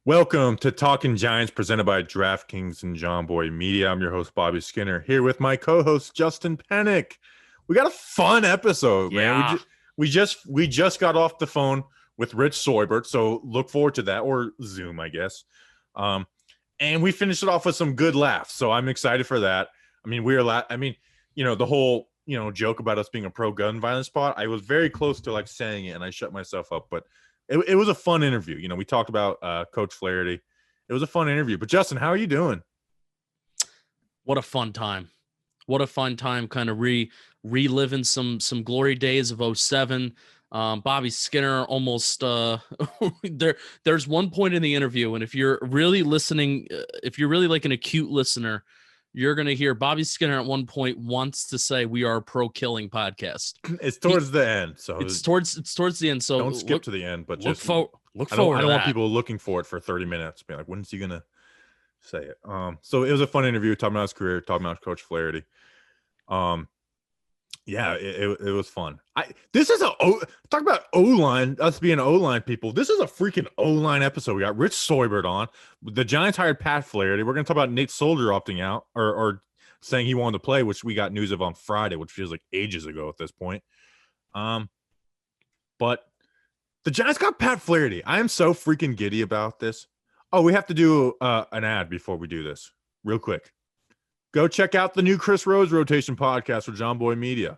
Welcome to Talking Giants, presented by DraftKings and John Boy Media. I'm your host, Bobby Skinner, here with my co-host, Justin Pennick. We got a fun episode, man. Yeah. We just got off the phone with Rich Seubert, so look forward to that, or Zoom, I guess. And we finished it off with some good laughs, so I'm excited for that. I mean, the whole joke about us being a pro gun violence spot. I was very close to saying it, and I shut myself up, but. It was a fun interview. We talked about Coach Flaherty. It was a fun interview. But, Justin, how are you doing? What a fun time. What a fun time kind of reliving some glory days of 07. Bobby Skinner almost there's one point in the interview, and if you're really listening, if you're really like an acute listener, you're going to hear Bobby Skinner at one point wants to say we are a pro killing podcast. It's towards the end. So it's towards the end. So don't skip to the end, but look just forward. I don't want people looking for it for 30 minutes. Be like, when's he going to say it? So it was a fun interview talking about his career, talking about Coach Flaherty. Yeah, it was fun. Talk about O-line, us being O-line people. This is a freaking O-line episode. We got Rich Seubert on. The Giants hired Pat Flaherty. We're going to talk about Nate Soldier opting out or saying he wanted to play, which we got news of on Friday, which feels like ages ago at this point. But the Giants got Pat Flaherty. I am so freaking giddy about this. Oh, we have to do an ad before we do this real quick. Go check out the new Chris Rose rotation podcast for John Boy Media.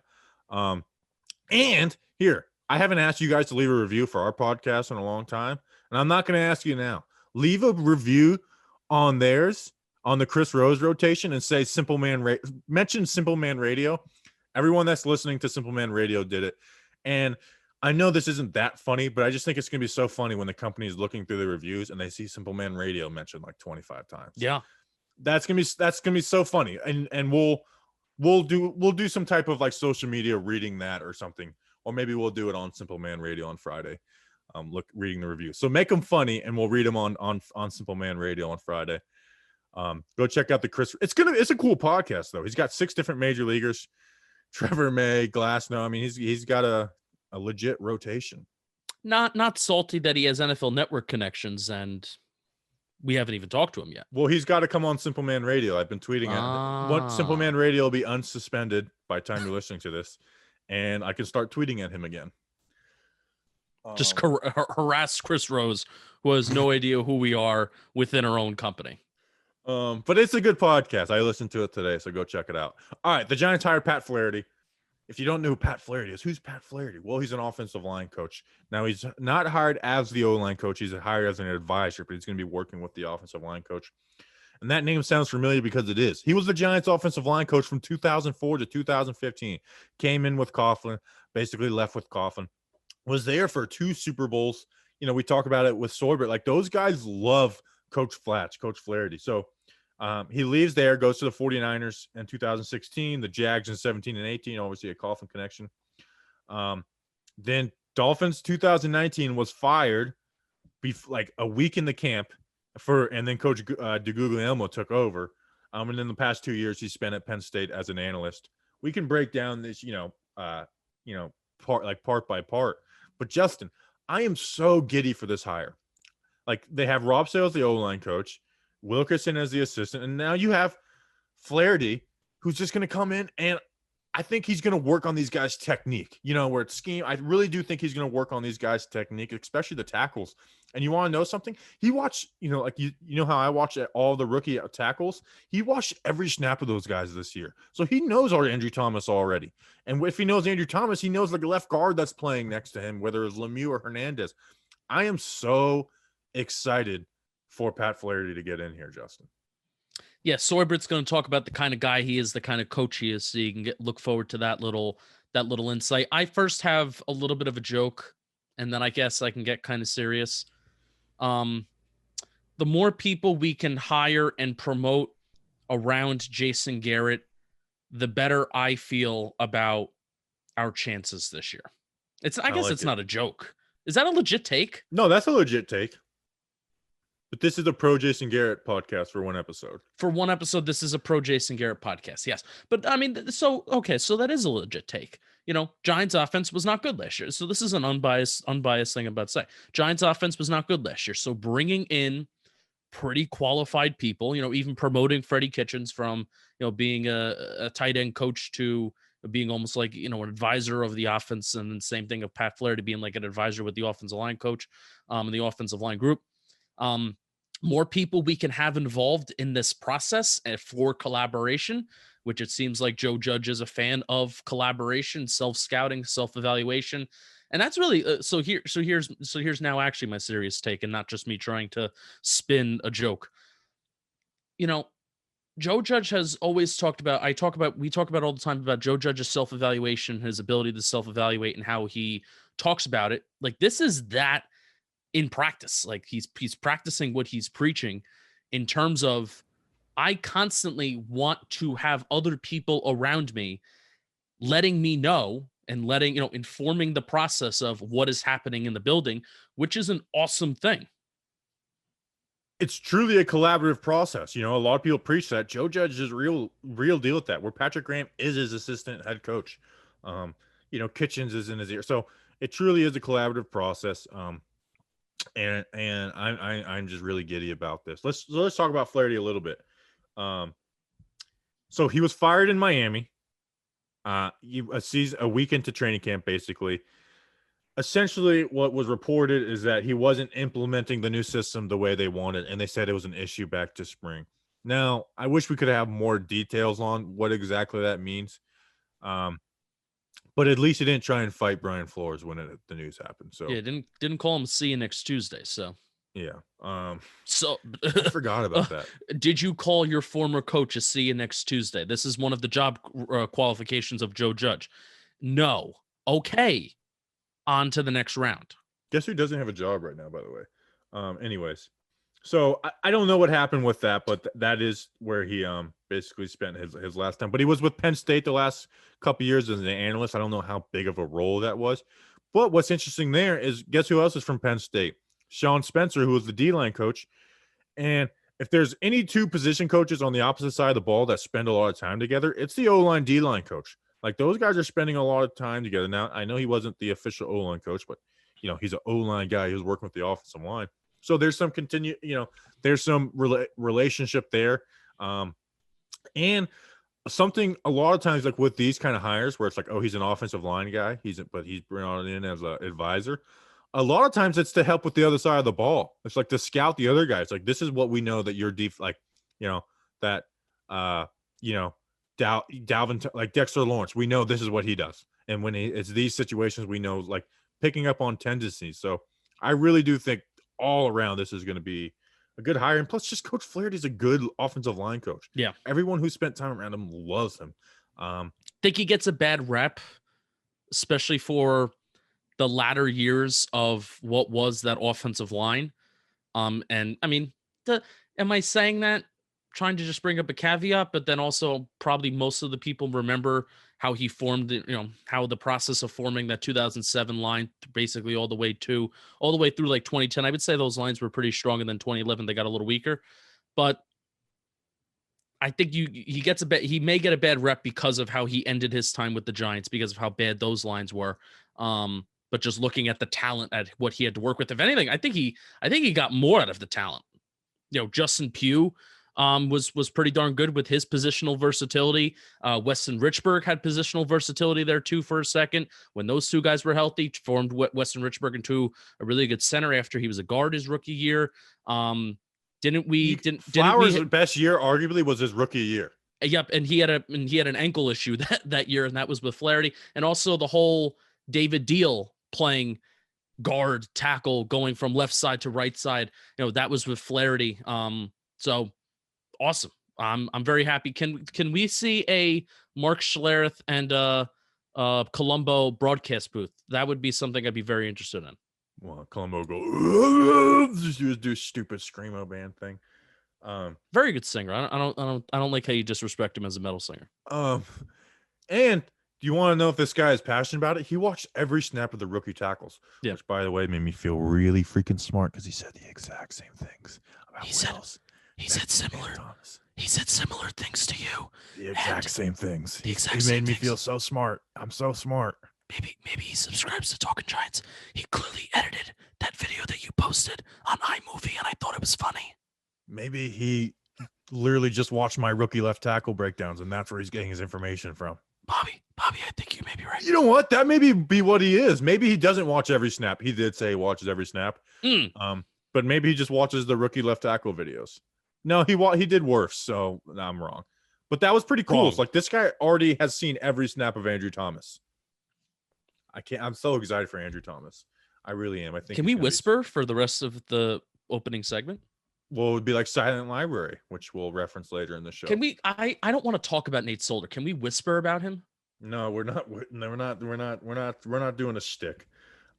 And here, I haven't asked you guys to leave a review for our podcast in a long time, and I'm not going to ask you now. Leave a review on theirs, on the Chris Rose rotation, and say mention Simple Man Radio. Everyone that's listening to Simple Man Radio did it. And I know this isn't that funny, but I just think it's going to be so funny when the company is looking through the reviews and they see Simple Man Radio mentioned like 25 times. Yeah. That's gonna be so funny, and we'll do some type of social media reading that or something, or maybe we'll do it on Simple Man Radio on Friday. Reading the review. So make them funny, and we'll read them on Simple Man Radio on Friday. Go check out the Chris. It's a cool podcast though. He's got 6 different major leaguers. Trevor May, Glasnow. I mean, he's got a legit rotation. Not salty that he has NFL Network connections and. We haven't even talked to him yet. Well, he's got to come on Simple Man Radio. I've been tweeting it. What Simple Man Radio will be unsuspended by the time you're listening to this, and I can start tweeting at him again. Just harass Chris Rose, who has no idea who we are within our own company. But it's a good podcast. I listened to it today, so go check it out. All right, the Giants hired Pat Flaherty. If you don't know who Pat Flaherty is, who's Pat Flaherty? Well, he's an offensive line coach. Now, he's not hired as the O-line coach. He's hired as an advisor, but he's going to be working with the offensive line coach. And that name sounds familiar because it is. He was the Giants offensive line coach from 2004 to 2015. Came in with Coughlin, basically left with Coughlin. Was there for 2 Super Bowls. We talk about it with Seubert. Like, those guys love Coach Flaherty. So, he leaves there, goes to the 49ers in 2016, the Jags in 17 and 18, obviously a Coughlin connection. Then Dolphins 2019 was fired like a week in the camp and then Coach DeGuglielmo took over. And in the past 2 years, he spent at Penn State as an analyst. We can break down this, part by part. But Justin, I am so giddy for this hire. Like, they have Rob Sales, the O-line coach, Wilkerson as the assistant, and now you have Flaherty, who's just going to come in, and I think he's going to work on these guys' technique, where it's scheme. I really do think he's going to work on these guys' technique, especially the tackles. And you want to know something? He watched, how I watch all the rookie tackles? He watched every snap of those guys this year. So he knows our Andrew Thomas already. And if he knows Andrew Thomas, he knows the left guard that's playing next to him, whether it's Lemieux or Hernandez. I am so excited for Pat Flaherty to get in here, Justin. Yeah, Seubert's going to talk about the kind of guy he is, the kind of coach he is, so you can look forward to that little insight. I first have a little bit of a joke, and then I guess I can get kind of serious. The more people we can hire and promote around Jason Garrett, the better I feel about our chances this year. I guess it's not a joke. Is that a legit take? No, that's a legit take. But this is a pro Jason Garrett podcast for one episode. For one episode, this is a pro Jason Garrett podcast. Yes. But I mean, so that is a legit take. Giants offense was not good last year. So this is an unbiased thing I'm about to say. Giants offense was not good last year. So bringing in pretty qualified people, even promoting Freddie Kitchens from, being a tight end coach to being almost like, an advisor of the offense. And then same thing of Pat Flaherty being like an advisor with the offensive line coach, and the offensive line group. More people we can have involved in this process for collaboration, which it seems like Joe Judge is a fan of collaboration, self-scouting, self-evaluation. And that's really here's now actually my serious take and not just me trying to spin a joke. Joe Judge has always talked about, we talk about all the time about Joe Judge's self-evaluation, his ability to self-evaluate and how he talks about it. Like this is that in practice, like he's practicing what he's preaching in terms of, I constantly want to have other people around me letting me know and informing the process of what is happening in the building, which is an awesome thing. It's truly a collaborative process. A lot of people preach that. Joe Judge is real deal with that, where Patrick Graham is his assistant head coach. Kitchens is in his ear. So it truly is a collaborative process. And I'm just really giddy about this. Let's talk about Flaherty a little bit. So he was fired in Miami. A week into training camp, basically. Essentially, what was reported is that he wasn't implementing the new system the way they wanted, and they said it was an issue back to spring. Now, I wish we could have more details on what exactly that means. But at least he didn't try and fight Brian Flores when the news happened. So yeah, didn't call him see you next Tuesday. So yeah. So I forgot about that. Did you call your former coach a see you next Tuesday? This is one of the job qualifications of Joe Judge. No. Okay. On to the next round. Guess who doesn't have a job right now, by the way? Anyways, so I don't know what happened with that, but that is where he basically spent his last time. But he was with Penn State the last couple of years as an analyst. I don't know how big of a role that was. But what's interesting there is, guess who else is from Penn State? Sean Spencer, who was the D-line coach. And if there's any two position coaches on the opposite side of the ball that spend a lot of time together, it's the O-line D-line coach. Like, those guys are spending a lot of time together. Now, I know he wasn't the official O-line coach, but, he's an O-line guy who's working with the offensive line. So there's some there's some relationship there. And something a lot of times, like with these kind of hires where it's like, oh, he's an offensive line guy. But he's brought in as an advisor. A lot of times it's to help with the other side of the ball. It's like to scout the other guys. Like, this is what we know that you're Dalvin, like Dexter Lawrence, we know this is what he does. And when it's these situations, we know, like, picking up on tendencies. So I really do think all around this is going to be a good hire. And plus, just Coach Flaherty's a good offensive line coach. Yeah. Everyone who spent time around him loves him. Think he gets a bad rep, especially for the latter years of what was that offensive line. And I mean, am I saying that trying to just bring up a caveat, but then also probably most of the people remember how he formed, how the process of forming that 2007 line, basically all the way through like 2010. I would say those lines were pretty strong, and then 2011 they got a little weaker. But I think he may get a bad rep because of how he ended his time with the Giants, because of how bad those lines were. But just looking at the talent, at what he had to work with, if anything, I think he got more out of the talent. Justin Pugh was pretty darn good with his positional versatility. Weston Richburg had positional versatility there too for a second. When those two guys were healthy, formed Weston Richburg into a really good center after he was a guard his rookie year. Flowers' best year arguably was his rookie year. Yep, and he had an ankle issue that year, and that was with Flaherty, and also the whole David Deal playing guard, tackle, going from left side to right side. That was with Flaherty. So awesome. I'm very happy. Can we see a Mark Schlereth and Colombo broadcast booth? That would be something I'd be very interested in. Well, Colombo go just do stupid screamo band thing. Very good singer. I don't like how you disrespect him as a metal singer. And do you want to know if this guy is passionate about it? He watched every snap of the rookie tackles, which, by the way, made me feel really freaking smart, because he said the exact same things about Wills. He said similar things to you. The exact same things. He made me feel so smart. I'm so smart. Maybe he subscribes to Talking Giants. He clearly edited that video that you posted on iMovie, and I thought it was funny. maybe he literally just watched my rookie left tackle breakdowns, and that's where he's getting his information from. Bobby, I think you may be right. You know what? That may be what he is. Maybe he doesn't watch every snap. He did say he watches every snap. But maybe he just watches the rookie left tackle videos. No, he did worse, so I'm wrong. But that was pretty cool. It's like this guy already has seen every snap of Andrew Thomas. I'm so excited for Andrew Thomas. I really am. I think. Can we whisper for the rest of the opening segment? Well, it would be like Silent Library, which we'll reference later in the show. Can we? I don't want to talk about Nate Solder. Can we whisper about him? No, we're not. We're not doing a shtick.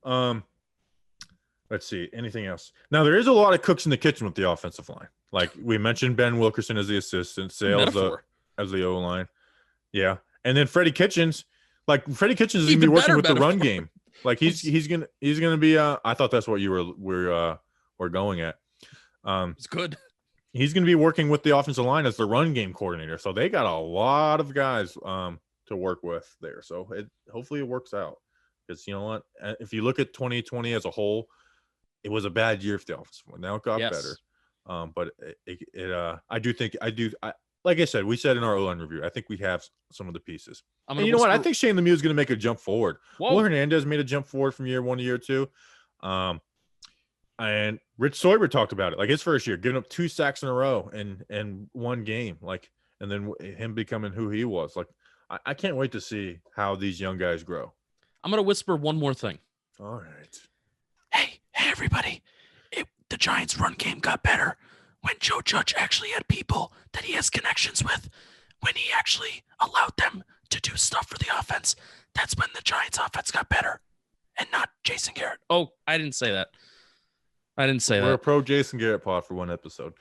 Let's see. Anything else? Now there is a lot of cooks in the kitchen with the offensive line. Like we mentioned, Ben Wilkerson as the assistant, Sales as the O line. Yeah, and then Freddie Kitchens. Like Freddie Kitchens is gonna be working with the run game. Like he's gonna be. I thought that's what you were going at. It's good. He's gonna be working with the offensive line as the run game coordinator. So they got a lot of guys to work with there. So hopefully it works out. Because you know what, if you look at 2020 as a whole, it was a bad year for the offensive line. Now it got better. But I do. Like I said, we said in our O-line review, I think we have some of the pieces. And you know what? I think Shane Lemieux is going to make a jump forward. Will Hernandez made a jump forward from year 1 to year 2. And Rich Seubert talked about it, like his first year, giving up 2 sacks in a row in one game, like, and then him becoming who he was. Like, I can't wait to see how these young guys grow. I'm going to whisper one more thing. All right. Hey, everybody. The Giants' run game got better when Joe Judge actually had people that he has connections with, when he actually allowed them to do stuff for the offense. That's when the Giants' offense got better, and not Jason Garrett. Oh, I didn't say that. We're a pro Jason Garrett pod for one episode.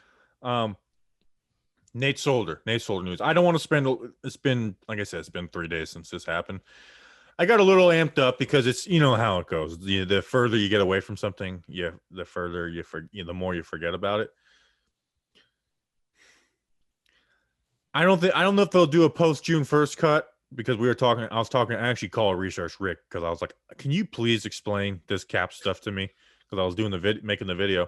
Nate Solder news. I don't want to spend. It's been, like I said, it's been 3 days since this happened. I got a little amped up because it's, you know how it goes. The further you get away from something, the further the more you forget about it. I don't know if they'll do a post June 1st cut, because I actually called Research Rick because I was like, can you please explain this cap stuff to me? Because I was doing making the video.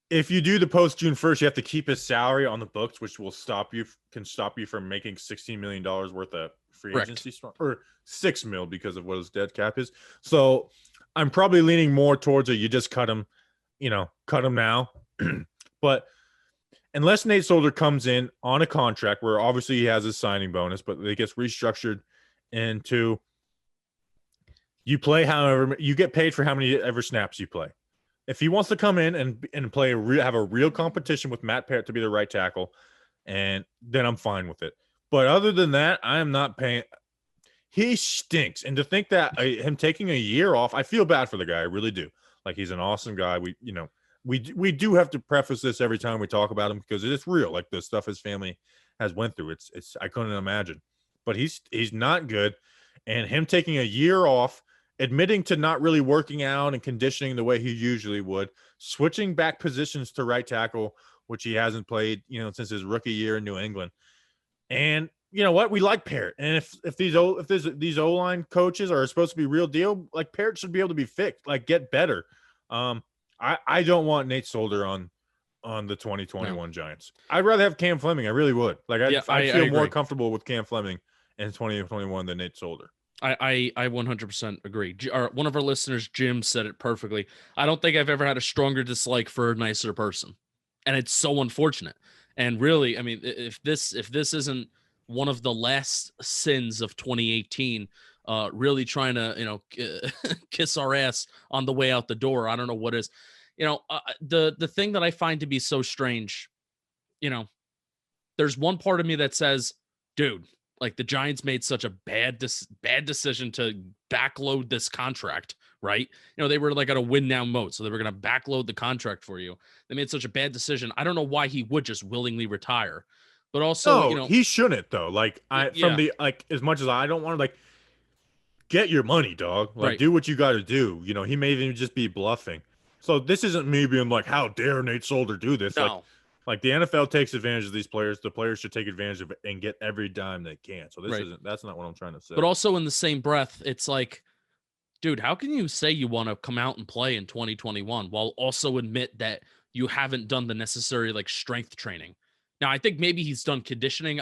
If you do the post June 1st, you have to keep his salary on the books, which will stop you from making $16 million worth of free agency, or $6 million because of what his dead cap is. So I'm probably leaning more towards you just cut him now. But unless Nate Solder comes in on a contract where obviously he has his signing bonus, but it gets restructured into you play however you get paid for how many ever snaps you play. If he wants to come in and play have a real competition with Matt Parrott to be the right tackle, and then I'm fine with it. But other than that, I am not paying. He stinks, and to think that him taking a year off, I feel bad for the guy. I really do. Like, he's an awesome guy. We do have to preface this every time we talk about him because it's real. Like the stuff his family has went through. It's I couldn't imagine. But he's not good, and him taking a year off, admitting to not really working out and conditioning the way he usually would, switching back positions to right tackle, which he hasn't played, since his rookie year in New England. And you know what? We like Parrott. And if these O-line coaches are supposed to be real deal, like Parrott should be able to be fixed, like get better. I don't want Nate Solder on the 2021 Giants. I'd rather have Cam Fleming. I really would. Like I feel more comfortable with Cam Fleming in 2021 than Nate Solder. I 100% agree. One of our listeners, Jim, said it perfectly. I don't think I've ever had a stronger dislike for a nicer person, and it's so unfortunate. And really, I mean, if this isn't one of the last sins of 2018, really trying to kiss our ass on the way out the door, I don't know what is. The thing that I find to be so strange, there's one part of me that says, dude, like the Giants made such a bad decision to backload this contract, right? They were like at a win now mode, so they were going to backload the contract for you. They made such a bad decision. I don't know why he would just willingly retire, but also, he shouldn't though. Like as much as I don't want to, like, get your money, dog. Like, do what you got to do. He may even just be bluffing. So this isn't me being like, how dare Nate Solder do this? No. Like the NFL takes advantage of these players. The players should take advantage of it and get every dime they can. So that's not what I'm trying to say. But also in the same breath, it's like, dude, how can you say you want to come out and play in 2021 while also admit that you haven't done the necessary like strength training. Now, I think maybe he's done conditioning.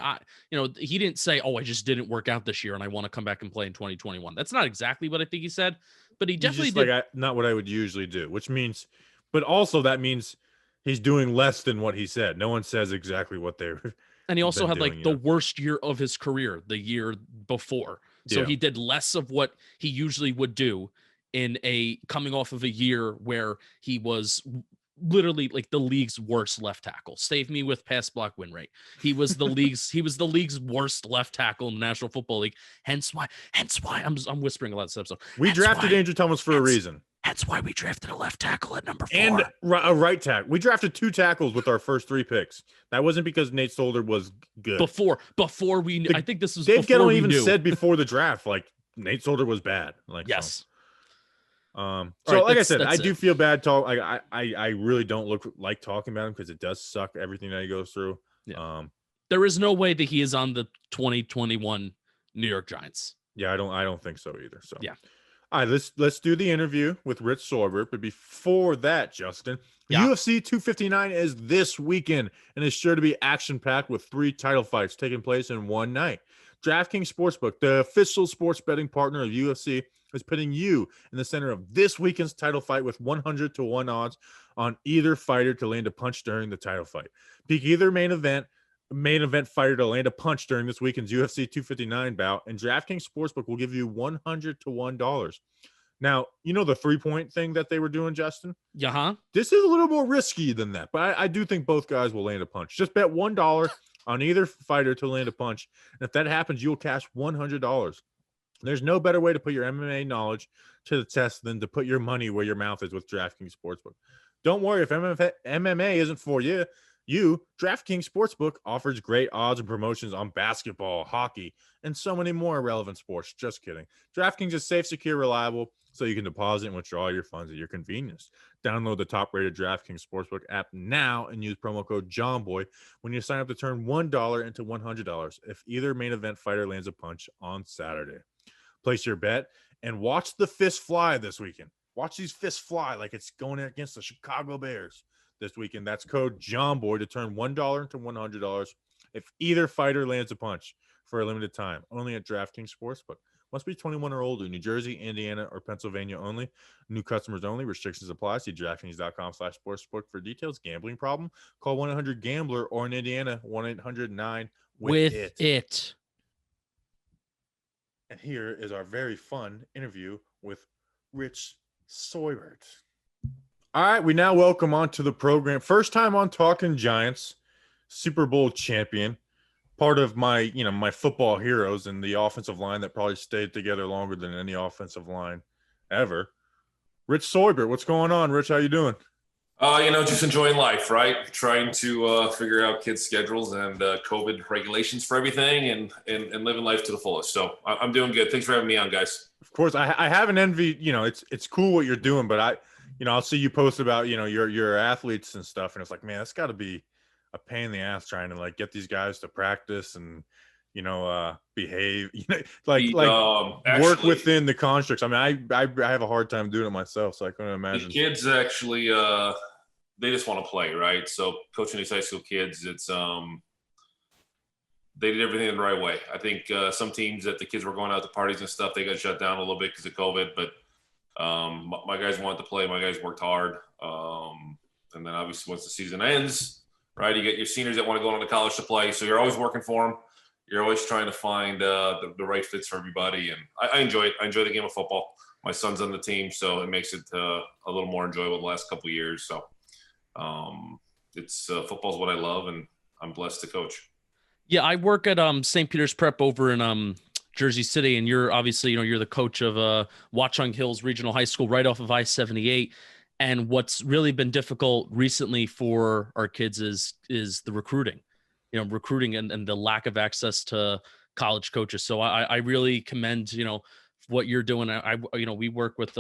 He didn't say, "Oh, I just didn't work out this year and I want to come back and play in 2021." That's not exactly what I think he said, but he He's definitely just did. like not what I would usually do, which means, but also that means he's doing less than what he said. No one says exactly what they're And he also been had doing. like the worst year of his career the year before. So Yeah. he did less of what he usually would do in a coming off of a year where he was literally like the league's worst left tackle. Save me with pass block win rate. He was the league's worst left tackle in the National Football League. Hence why I'm whispering a lot this episode. We drafted Andrew Thomas for a reason. That's why we drafted a left tackle at number 4. And a right tackle. We drafted 2 tackles with our first 3 picks. That wasn't because Nate Solder was good. Before we knew, I think this was Dave before Gettleman we even knew. said before the draft, like Nate Solder was bad. Like yes. So right, like I said, I do it. feel bad I really don't like talking about him because it does suck everything that he goes through. Yeah. There is no way that he is on the 2021 New York Giants. Yeah, I don't think so either. So yeah. All right, let's do the interview with Rich Seubert. But before that, Justin, UFC 259 is this weekend and is sure to be action-packed with 3 title fights taking place in one night. DraftKings Sportsbook, the official sports betting partner of UFC, is putting you in the center of this weekend's title fight with 100-1 odds on either fighter to land a punch during the title fight. Pick either main event fighter to land a punch during this weekend's UFC 259 bout, and DraftKings Sportsbook will give you $100-1. Now, you know the 3-point thing that they were doing, Justin? Yeah. This is a little more risky than that, but I do think both guys will land a punch. Just bet $1 on either fighter to land a punch, and if that happens, you'll cash $100. There's no better way to put your MMA knowledge to the test than to put your money where your mouth is with DraftKings Sportsbook. Don't worry if MMA isn't for you. DraftKings Sportsbook offers great odds and promotions on basketball, hockey, and so many more relevant sports. Just kidding. DraftKings is safe, secure, reliable, so you can deposit and withdraw your funds at your convenience. Download the top-rated DraftKings Sportsbook app now and use promo code JOHNBOY when you sign up to turn $1 into $100 if either main event fighter lands a punch on Saturday. Place your bet and watch the fist fly this weekend. Watch these fists fly like it's going against the Chicago Bears this weekend. That's code JOHNBOY to turn $1 into $100 if either fighter lands a punch for a limited time. Only at DraftKings Sportsbook. Must be 21 or older. New Jersey, Indiana, or Pennsylvania only. New customers only. Restrictions apply. See DraftKings.com/sportsbook for details. Gambling problem? Call 1-800-GAMBLER or in Indiana, 1-800-9-WITH-IT. And here is our very fun interview with Rich Seubert. All right, we now welcome onto the program, first time on Talking Giants, Super Bowl champion, part of my football heroes and the offensive line that probably stayed together longer than any offensive line ever. Rich Seubert, what's going on, Rich? How you doing? Just enjoying life, right? Trying to figure out kids' schedules and COVID regulations for everything and living life to the fullest. So I'm doing good. Thanks for having me on, guys. Of course, I haven't envied, it's cool what you're doing, but I'll see you post about, your athletes and stuff. And it's like, man, that's got to be a pain in the ass trying to like get these guys to practice and, behave, work within the constructs. I mean, I have a hard time doing it myself, so I couldn't imagine. The kids actually, they just want to play, right? So coaching these high school kids, it's, they did everything the right way. I think some teams that the kids were going out to parties and stuff, they got shut down a little bit because of COVID, but my guys wanted to play. My guys worked hard. And then obviously once the season ends, right, you get your seniors that want to go on to college to play. So you're always working for them. You're always trying to find the right fits for everybody. And I enjoy it. I enjoy the game of football. My son's on the team, so it makes it a little more enjoyable the last couple of years. So it's football is what I love, and I'm blessed to coach. Yeah, I work at St. Peter's Prep over in Jersey City, and you're obviously, you're the coach of Watchung Hills Regional High School right off of I-78. And what's really been difficult recently for our kids is the recruiting, and the lack of access to college coaches. So I really commend, what you're doing. We work with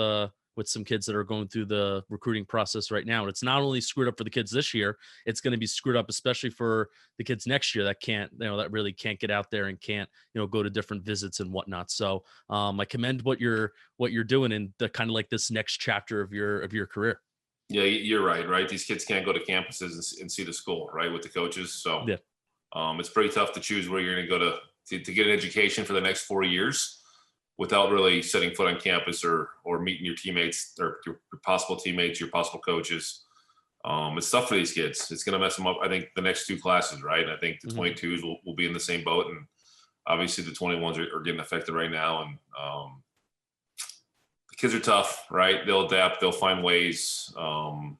some kids that are going through the recruiting process right now. And it's not only screwed up for the kids this year, it's going to be screwed up, especially for the kids next year that can't, that really can't get out there and can't, go to different visits and whatnot. So I commend what you're doing in the kind of like this next chapter of your career. Yeah, you're right. These kids can't go to campuses and see the school, right, with the coaches. So Yeah. it's pretty tough to choose where you're going to go to get an education for the next 4 years without really setting foot on campus or meeting your teammates or your possible teammates, your possible coaches. It's tough for these kids. It's going to mess them up. I think the next 2 classes, right? I think the 22s will be in the same boat, and obviously the 21s are getting affected right now. And the kids are tough, right? They'll adapt. They'll find ways. I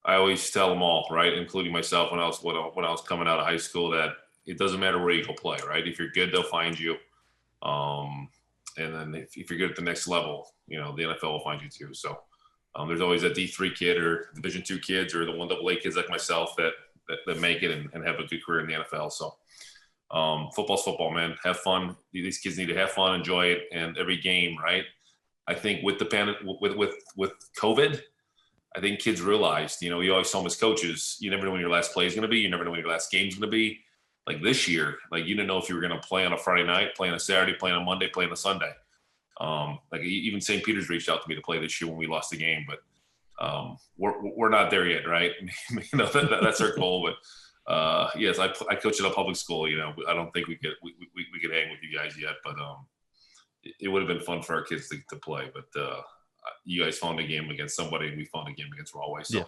always tell them all, right, including myself when I was coming out of high school, that it doesn't matter where you go play, right? If you're good, they'll find you. And then if you're good at the next level, the NFL will find you too. So there's always a D3 kid or Division II kids or the 1AA kids like myself that make it and have a good career in the NFL. So football's football, man. Have fun. These kids need to have fun, enjoy it, and every game, right? I think with the with COVID, I think kids realized, we always tell them as coaches, you never know when your last play is going to be. You never know when your last game is going to be. Like this year, like you didn't know if you were going to play on a Friday night, play on a Saturday, play on a Monday, play on a Sunday. Like even St. Peter's reached out to me to play this year when we lost the game, but we're not there yet, right? That's our goal. But yes, I coach at a public school. I don't think we could hang with you guys yet, but it would have been fun for our kids to play. But you guys found a game against somebody, and we found a game against Rahway. So. Yeah.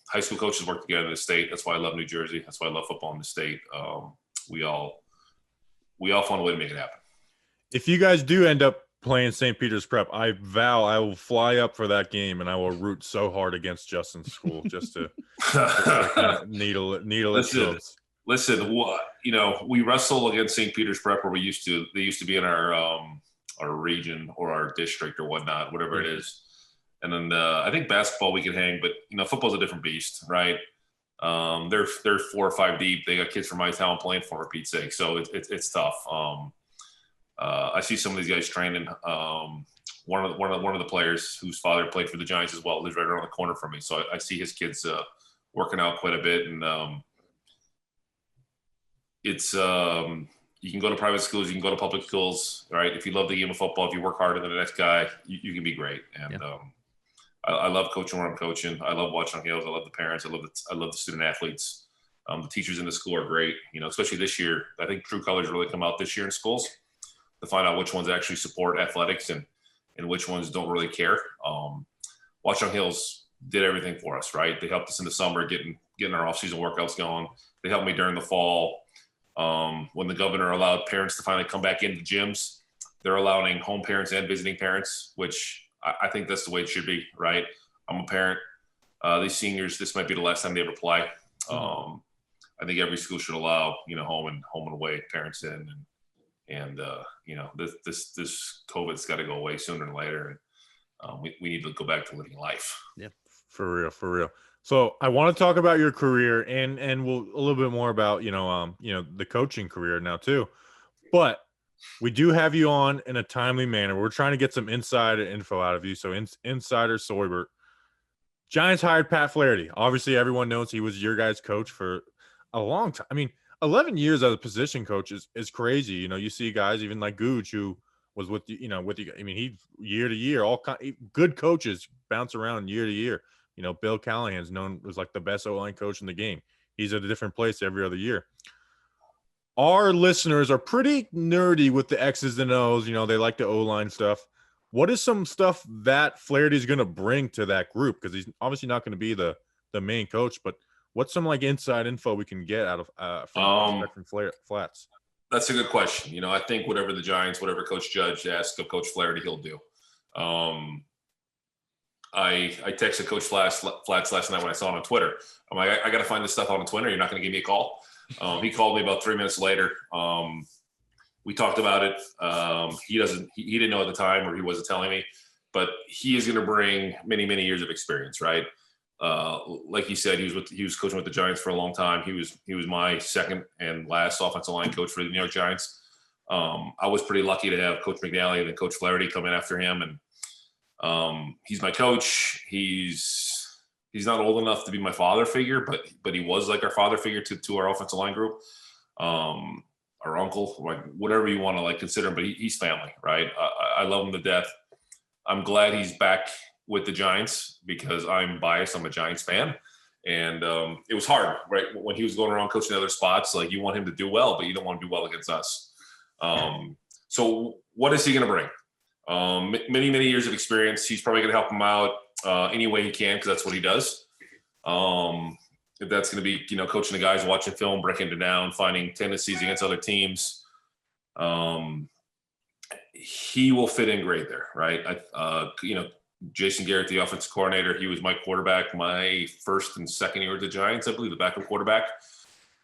High school coaches work together in the state. That's why I love New Jersey. That's why I love football in the state. We all found a way to make it happen. If you guys do end up playing St. Peter's Prep, I vow I will fly up for that game and I will root so hard against Justin's school just to needle it. Listen, we wrestle against St. Peter's Prep where they used to be in our region or our district or whatnot, whatever it is. And then I think basketball we can hang, but football's a different beast, right? They're 4 or 5 deep. They got kids from my town playing for Pete's sake, so it's tough. I see some of these guys training. One of the players whose father played for the Giants as well lives right around the corner from me, so I see his kids working out quite a bit. And it's you can go to private schools, you can go to public schools, right? If you love the game of football, if you work harder than the next guy, you can be great. And I love coaching where I'm coaching. I love Watchung Hills. I love the parents. I love the student athletes. The teachers in the school are great. Especially this year. I think true colors really come out this year in schools to find out which ones actually support athletics and which ones don't really care. Watchung Hills did everything for us, right? They helped us in the summer getting our off-season workouts going. They helped me during the fall. When the governor allowed parents to finally come back into gyms, they're allowing home parents and visiting parents, which I think that's the way it should be, right? I'm a parent. These seniors, this might be the last time they ever play. I think every school should allow, home and away parents in, and this COVID's got to go away sooner than later, and we need to go back to living life. Yeah, for real. So I want to talk about your career and we'll a little bit more about the coaching career now too, but we do have you on in a timely manner. We're trying to get some insider info out of you. So insider Seubert, Giants hired Pat Flaherty. Obviously, everyone knows he was your guys' coach for a long time. I mean, 11 years as a position coach is crazy. You see guys even like Gooch, who was with you. I mean, he year to year, good coaches bounce around year to year. Bill Callahan's known as like the best O-line coach in the game. He's at a different place every other year. Our listeners are pretty nerdy with the X's and O's. They like the O-line stuff. What is some stuff that Flaherty is going to bring to that group? Because he's obviously not going to be the main coach, but what's some like inside info we can get out of from Flats? That's a good question. I think whatever the Giants, whatever Coach Judge asks of Coach Flaherty, he'll do. I texted Coach Flats last night when I saw him on Twitter. I'm like, I got to find this stuff out on Twitter. You're not going to give me a call? He called me about 3 minutes later. We talked about it. He didn't know at the time, or he wasn't telling me, but he is going to bring many, many years of experience, right? Like he said, he was coaching with the Giants for a long time. He was my second and last offensive line coach for the New York Giants. I was pretty lucky to have Coach McNally and then Coach Flaherty come in after him, and he's my coach. He's not old enough to be my father figure, but he was like our father figure to our offensive line group, our uncle, like whatever you want to like consider him. But he's family, right? I love him to death. I'm glad he's back with the Giants because I'm biased. I'm a Giants fan. And it was hard, right? When he was going around coaching other spots, like you want him to do well, but you don't want to do well against us. So what is he going to bring? Many, many years of experience. He's probably going to help him out any way he can because that's what he does. If that's going to be, coaching the guys, watching film, breaking it down, finding tendencies against other teams, he will fit in great there, right? Jason Garrett, the offensive coordinator, he was my quarterback my first and second year with the Giants, I believe, the backup quarterback.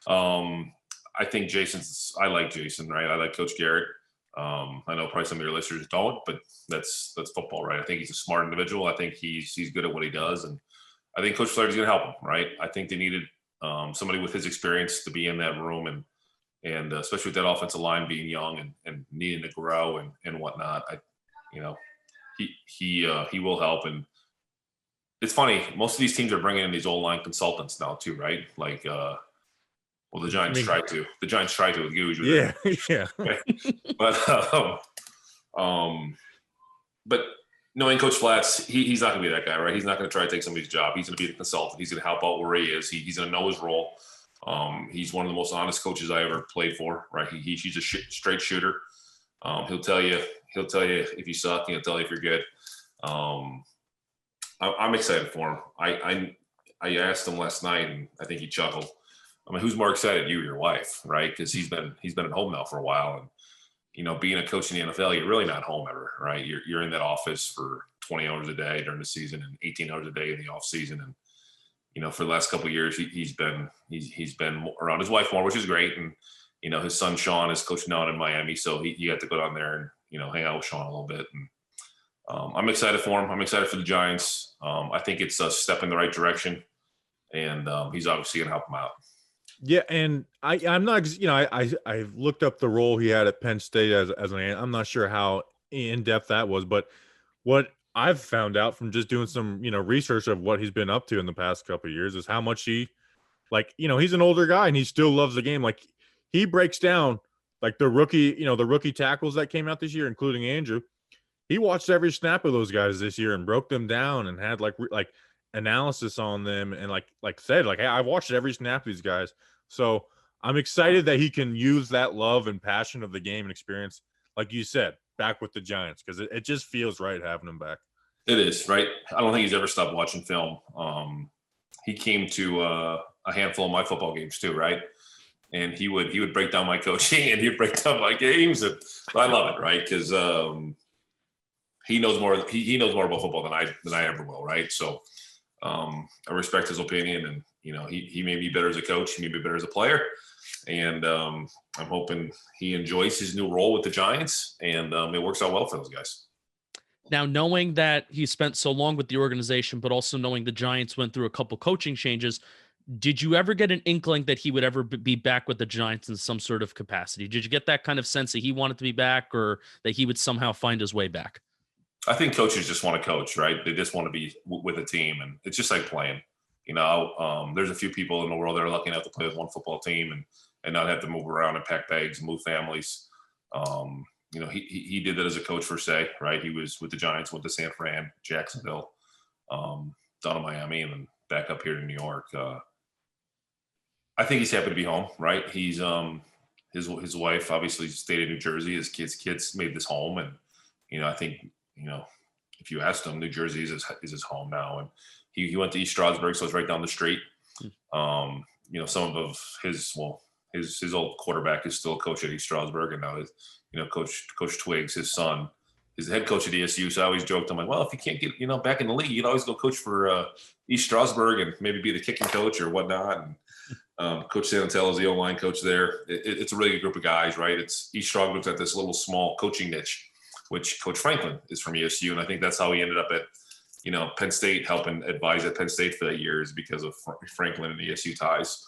I think I like Jason, right? I like Coach Garrett. I know probably some of your listeners don't, but that's football, right? I think he's a smart individual. I think he's good at what he does. And I think Coach Flaherty's going to help him, right? I think they needed somebody with his experience to be in that room and especially with that offensive line being young and needing to grow and whatnot. He will help. And it's funny, most of these teams are bringing in these O-line consultants now too, right? Like, the Giants try to. The Giants try to with Gouge. Yeah, yeah. But knowing Coach Flats, he's not going to be that guy, right? He's not going to try to take somebody's job. He's going to be the consultant. He's going to help out where he is. He's going to know his role. He's one of the most honest coaches I ever played for, right? He's a straight shooter. He'll tell you if you suck. He'll tell you if you're good. I'm excited for him. I asked him last night, and I think he chuckled. I mean, who's more excited, you or your wife, right? Because he's been at home now for a while, and being a coach in the NFL, you're really not home ever, right? You're in that office for 20 hours a day during the season and 18 hours a day in the off season, and for the last couple of years, he's been around his wife more, which is great, and his son Sean is coaching down in Miami, so he got to go down there and hang out with Sean a little bit, and I'm excited for him. I'm excited for the Giants. I think it's a step in the right direction, and he's obviously going to help him out. Yeah, and I'm not, I looked up the role he had at Penn State as I'm not sure how in depth that was, but what I've found out from just doing some research of what he's been up to in the past couple of years is how much he's an older guy and he still loves the game. Like he breaks down like the rookie tackles that came out this year, including Andrew. He watched every snap of those guys this year and broke them down and had like analysis on them and said hey, I've watched every snap of these guys. So I'm excited that he can use that love and passion of the game and experience, like you said, back with the Giants, because it just feels right having him back. It is, right? I don't think he's ever stopped watching film. He came to a handful of my football games too, right? And he would break down my coaching and he'd break down my games, and I love it, right? Because he knows more. He knows more about football than I ever will, right? So I respect his opinion, and he may be better as a coach, he may be better as a player, and I'm hoping he enjoys his new role with the Giants, and it works out well for those guys. Now, knowing that he spent so long with the organization, but also knowing the Giants went through a couple coaching changes, did you ever get an inkling that he would ever be back with the Giants in some sort of capacity? Did you get that kind of sense that he wanted to be back, or that he would somehow find his way back? I think coaches just want to coach, right? They just want to be with a team, and it's just like playing. There's a few people in the world that are lucky enough to play with one football team and not have to move around and pack bags and move families. He did that as a coach for say, right? He was with the Giants, went to San Fran, Jacksonville, down to Miami, and then back up here to New York. I think he's happy to be home, right? He's his wife obviously stayed in New Jersey. His kids made this home, and I think if you asked him, New Jersey is his home now, and he went to East Stroudsburg, so it's right down the street. Some of his old quarterback is still a coach at East Stroudsburg, and now Coach Twiggs, his son, is the head coach at ESU. So I always joked, I'm like, well, if you can't get back in the league, you'd always go coach for East Stroudsburg and maybe be the kicking coach or whatnot. And Coach Santel is the O-line coach there. It's a really good group of guys, right? It's East Stroudsburg's at this little small coaching niche, which Coach Franklin is from ESU, and I think that's how he ended up at Penn State, helping advise at Penn State for that year, is because of Franklin and ESU ties.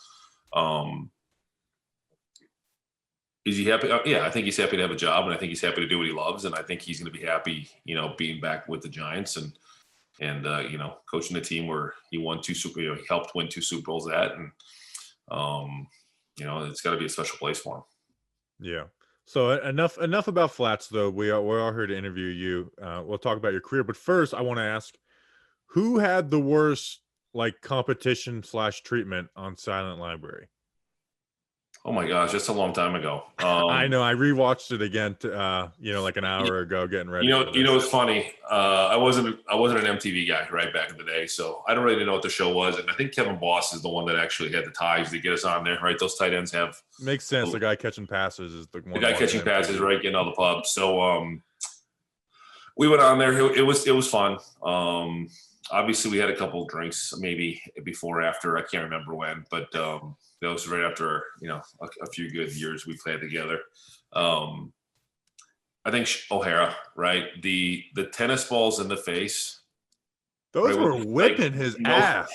Is he happy? Yeah, I think he's happy to have a job, and I think he's happy to do what he loves, and I think he's going to be happy, being back with the Giants and coaching the team where he won he helped win 2 Super Bowls at, and it's got to be a special place for him. Yeah. So enough about Flats, though. We're all here to interview you. We'll talk about your career, but first I want to ask, who had the worst like competition / treatment on Silent Library? Oh my gosh, that's a long time ago. I know. I rewatched it again, like an hour ago, getting ready. It's funny. I wasn't an MTV guy right back in the day, so I don't really know what the show was. And I think Kevin Boss is the one that actually had the ties to get us on there, right? Those tight ends have makes sense. The guy catching passes is the one. The guy catching passes, right? Getting all the pubs. So we went on there. It was fun. Obviously, we had a couple of drinks, maybe before, after. I can't remember when, but that was right after a few good years we played together. I think O'Hara, right? The tennis balls in the face. Those were whipping his ass.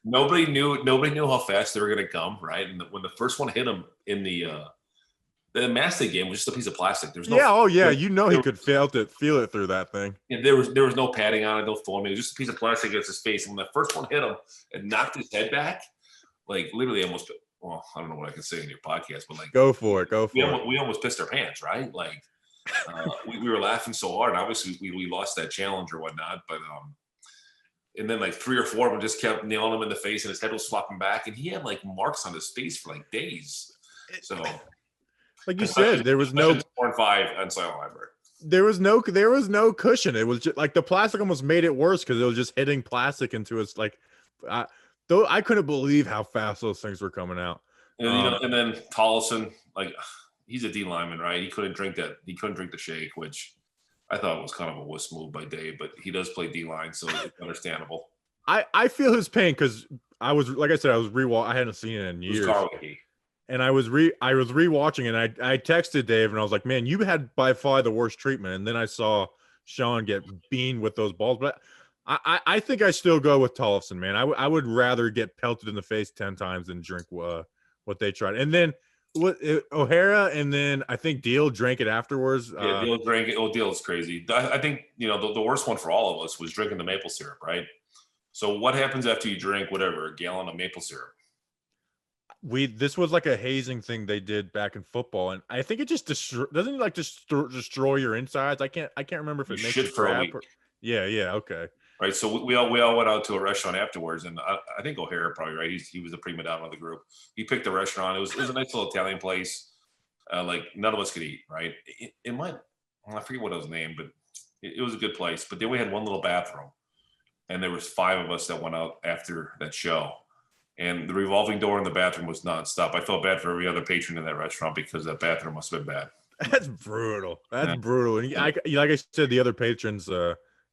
Nobody knew how fast they were going to come, right? And when the first one hit him in the mastic game was just a piece of plastic. There's no he could feel it through that thing. Yeah, there was no padding on it, no foaming. It was just a piece of plastic against his face. And when the first one hit him and knocked his head back, like literally almost. Well, I don't know what I can say in your podcast, but like, go for it. We almost pissed our pants, right? Like, we were laughing so hard. And obviously, we lost that challenge or whatnot, but and then like 3 or 4 of them just kept nailing him in the face, and his head was flopping back, and he had like marks on his face for like days. So, like you said, there was no 4 and 5 on Silent Library. There was no cushion. It was just like the plastic almost made it worse because it was just hitting plastic into his like. Though I couldn't believe how fast those things were coming out. And then Tollefson, like he's a D lineman, right? He couldn't drink that. He couldn't drink the shake, which I thought was kind of a wuss move by Dave, but he does play D line, so it's understandable. I feel his pain because I hadn't seen it in years. And I was rewatching, and I texted Dave, and I was like, "Man, you had by far the worst treatment." And then I saw Sean get beamed with those balls, but I think I still go with Tollefson, man. I would rather get pelted in the face 10 times than drink what they tried. And then O'Hara, and then I think Deal drank it afterwards. Yeah, Deal drank it. Oh, Deal is crazy. I think the worst one for all of us was drinking the maple syrup, right? So what happens after you drink a gallon of maple syrup? This was like a hazing thing they did back in football, and I think it just doesn't it like destroy your insides. I can't remember if it makes you crap. Yeah, okay. Right, so we all went out to a restaurant afterwards, and I think O'Hara probably right. He was the prima donna of the group. He picked the restaurant. It was a nice little Italian place. Like none of us could eat. Right, it might I forget what it was named, but it was a good place. But then we had one little bathroom, and there was 5 of us that went out after that show, and the revolving door in the bathroom was nonstop. I felt bad for every other patron in that restaurant because that bathroom must have been bad. That's brutal. Brutal. And like I said, the other patrons,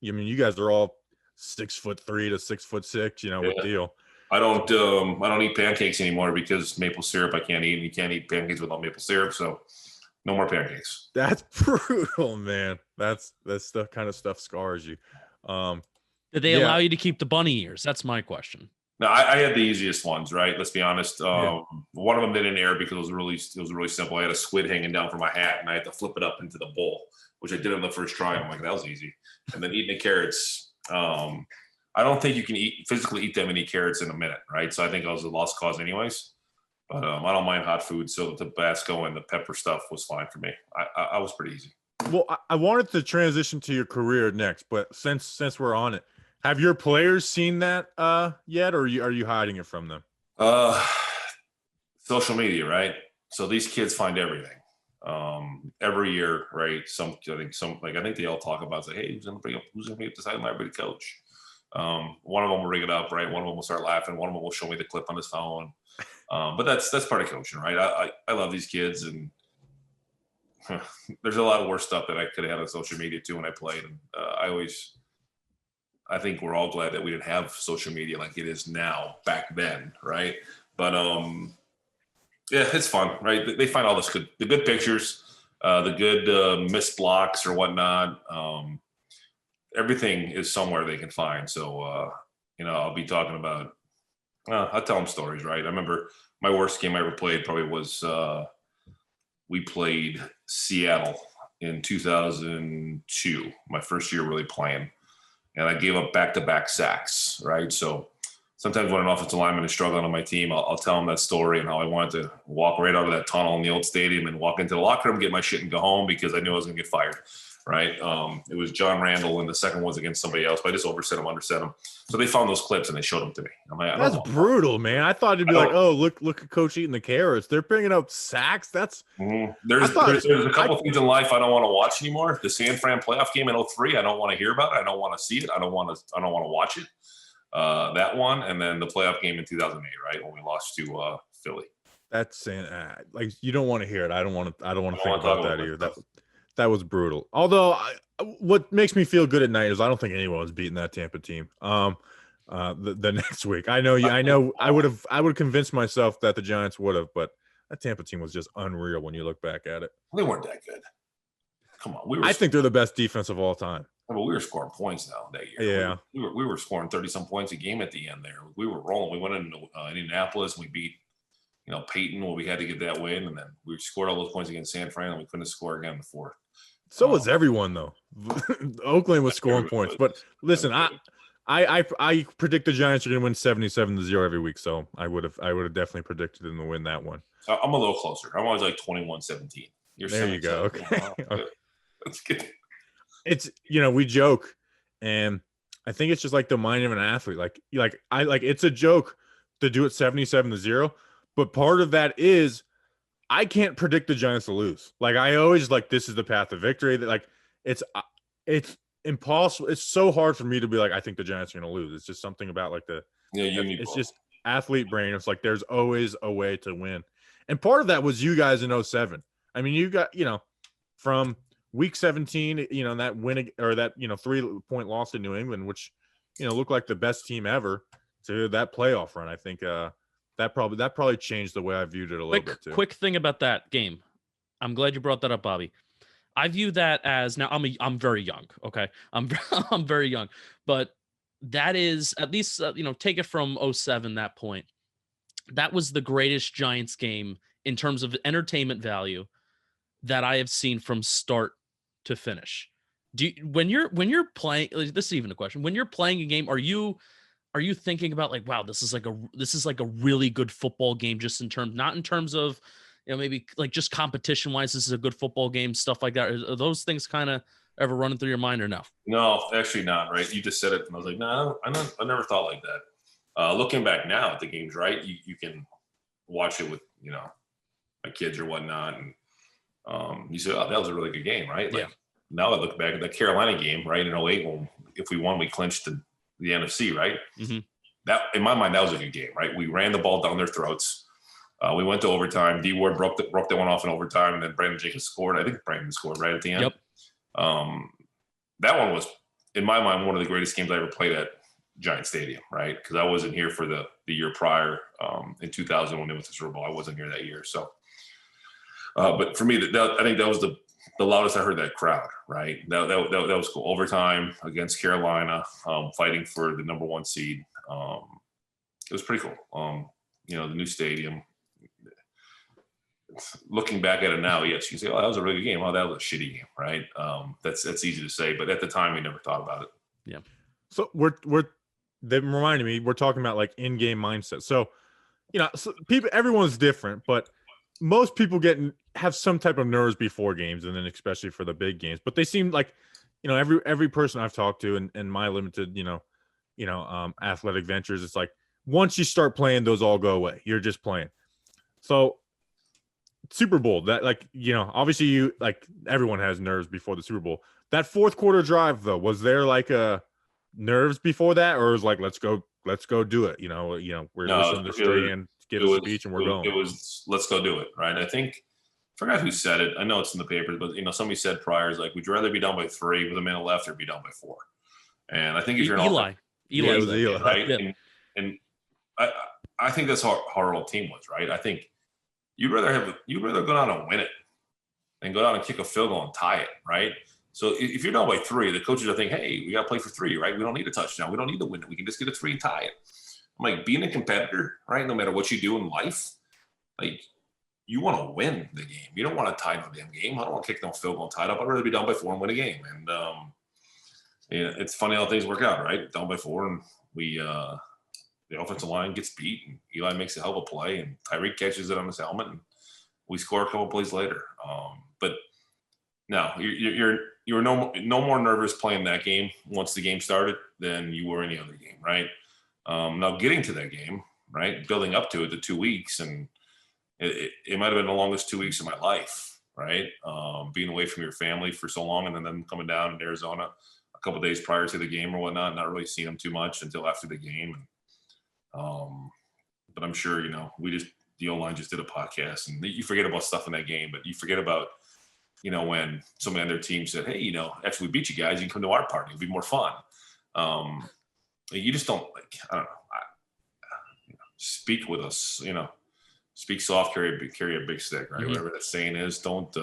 you guys are all 6'3" to 6'6", with Deal. I don't eat pancakes anymore because maple syrup I can't eat, and you can't eat pancakes without maple syrup, so no more pancakes. That's brutal, man. That's the kind of stuff scars you. Did they allow you to keep the bunny ears? That's my question. No, I had the easiest ones, right? Let's be honest. One of them didn't air because it was really simple. I had a squid hanging down from my hat, and I had to flip it up into the bowl, which I did on the first try. I'm like, that was easy. And then eating the carrots. I don't think you can physically eat that many carrots in a minute, right? So I think I was a lost cause anyways. But I don't mind hot food, so the Tabasco and the pepper stuff was fine for me. I was pretty easy. Well, I wanted to transition to your career next, but since we're on it, have your players seen that yet, or are you hiding it from them? Social media, right? So these kids find everything. Every year, right? I think they all talk about say, hey, who's gonna bring up the Silent Library coach? One of them will ring it up, right? One of them will start laughing. One of them will show me the clip on his phone. But that's part of coaching, right? I love these kids, and there's a lot of worse stuff that I could have had on social media too when I played. And I think we're all glad that we didn't have social media like it is now back then, right? But yeah, it's fun, right? They find all the good pictures, the good missed blocks or whatnot. Everything is somewhere they can find. So, I'll be talking about, I'll tell them stories, right? I remember my worst game I ever played probably was we played Seattle in 2002, my first year really playing. And I gave up back-to-back sacks, right? So sometimes when an offensive lineman is struggling on my team, I'll tell them that story and how I wanted to walk right out of that tunnel in the old stadium and walk into the locker room, get my shit and go home because I knew I was going to get fired. right? It was John Randall, and the second was against somebody else, but I just overset him, underset him. So they found those clips and they showed them to me. I'm like, that's brutal, man. I thought it'd be like, oh, look at Coach eating the carrots. They're bringing up sacks. That's there's a couple things in life I don't want to watch anymore. The San Fran playoff game in 2003, I don't want to hear about it. I don't want to see it. I don't want to watch it. That one, and then the playoff game in 2008, right, when we lost to Philly. That's like, you don't want to hear it. I don't want to think about that either. That was brutal. Although what makes me feel good at night is I don't think anyone was beating that Tampa team. The next week, I would convince myself that the Giants would have, but that Tampa team was just unreal when you look back at it. They weren't that good. Come on, I think they're the best defense of all time. But we were scoring points now that year. Yeah, we were scoring 30-some points a game at the end there. We were rolling. We went into Indianapolis and we beat Peyton when we had to get that win, and then we scored all those points against San Fran, and we couldn't score again in the fourth. So was everyone, though. Oakland was scoring points. But listen, I predict the Giants are going to win 77-0 every week, so I would have definitely predicted them to win that one. I'm a little closer. I'm always like 21-17. There you go. Okay. That's good. It's, we joke, and I think it's just like the mind of an athlete. Like it's a joke to do it 77-0, but part of that is I can't predict the Giants to lose. Like, I always this is the path to victory. That it's impossible. It's so hard for me to be like, I think the Giants are going to lose. It's just something about it's just athlete brain. It's like there's always a way to win, and part of that was you guys in 2007. I mean, you got from week 17, that win or that 3-point loss to New England, which looked like the best team ever, to that playoff run. I think that probably changed the way I viewed it a little bit too. Quick thing about that game. I'm glad you brought that up, Bobby. I view that as, now I'm very young. Okay. I'm very young, but that is at least, take it from 2007, that point. That was the greatest Giants game in terms of entertainment value that I have seen from start to finish. When you're playing, this is even a question. When you're playing a game, are you thinking about like, wow, this is like a really good football game, just not in terms of, maybe like just competition wise, this is a good football game, stuff like that. Are those things kind of ever running through your mind or no? No, actually not. Right. You just said it. And I was like, no, I never thought like that. Looking back now at the games, right. You can watch it with, my kids or whatnot. And you say, oh, that was a really good game. Right. Like, yeah. Now I look back at the Carolina game, right. In 2008, when if we won, we clinched the NFC, right? Mm-hmm. That, in my mind, that was a good game, right? We ran the ball down their throats. We went to overtime. D Ward broke that one off in overtime, and then Brandon Jacobs scored. I think Brandon scored right at the end. Yep. That one was, in my mind, one of the greatest games I ever played at Giant Stadium, right? Because I wasn't here for the year prior, in 2000 when they went to the Super Bowl. I wasn't here that year, so. But for me, I think that was the loudest I heard that crowd, right? That was cool. Overtime against Carolina, fighting for the number 1 seed. It was pretty cool. The new stadium. Looking back at it now, yes, you say, "Oh, that was a really good game." Oh, that was a shitty game, right? That's easy to say, but at the time, we never thought about it. Yeah. So that reminded me, we're talking about like in-game mindset. So, everyone's different, but most people have some type of nerves before games, and then especially for the big games. But they seem like, every person I've talked to in my limited, athletic ventures, it's like once you start playing, those all go away. You're just playing. So Super Bowl, that obviously everyone has nerves before the Super Bowl. That fourth quarter drive though, was there like a nerves before that, or was like let's go do it? We're listening to Stan give a speech and we're going. It was let's go do it, right? I think I forgot who said it. I know it's in the papers, but somebody said prior is like, would you rather be down by 3 with a minute left or be down by 4? And I think if you're Eli, it was Eli, right? Yeah. And I think that's how our whole team was, right? I think you'd rather go down and win it than go down and kick a field goal and tie it, right? So if you're down by 3, the coaches are thinking, hey, we got to play for 3, right? We don't need a touchdown. We don't need to win it. We can just get a 3 and tie it. I'm like, being a competitor, right? No matter what you do in life, like, you want to win the game. You don't want to tie no damn game. I don't want to kick no field goal and tie it up. I'd rather be down by 4 and win a game. And it's funny how things work out, right? Down by 4, and we the offensive line gets beat, and Eli makes a hell of a play, and Tyreek catches it on his helmet, and we score a couple plays later. But no, you're you were no more nervous playing that game once the game started than you were any other game, right? Now getting to that game, right, building up to it, the 2 weeks, and it might have been the longest 2 weeks of my life, right? Being away from your family for so long, and then them coming down in Arizona a couple of days prior to the game or whatnot, not really seeing them too much until after the game. But I'm sure, the O-line just did a podcast, and you forget about stuff in that game, but you forget about, when somebody on their team said, hey, after we beat you guys, you can come to our party. It'll be more fun. You just don't, I don't know. Speak with us, speak soft, carry a big stick, right? Mm-hmm. Whatever that saying is, don't,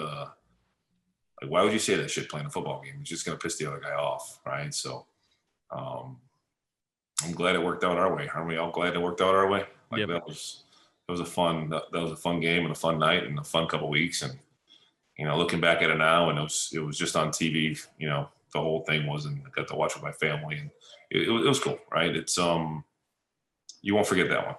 why would you say that shit playing a football game? It's just going to piss the other guy off, right? So I'm glad it worked out our way. Aren't we all glad it worked out our way? Yep. That was a fun game and a fun night and a fun couple of weeks. And, looking back at it now, and it was just on TV, the whole thing was, and I got to watch with my family, and it was cool, right? It's, you won't forget that one.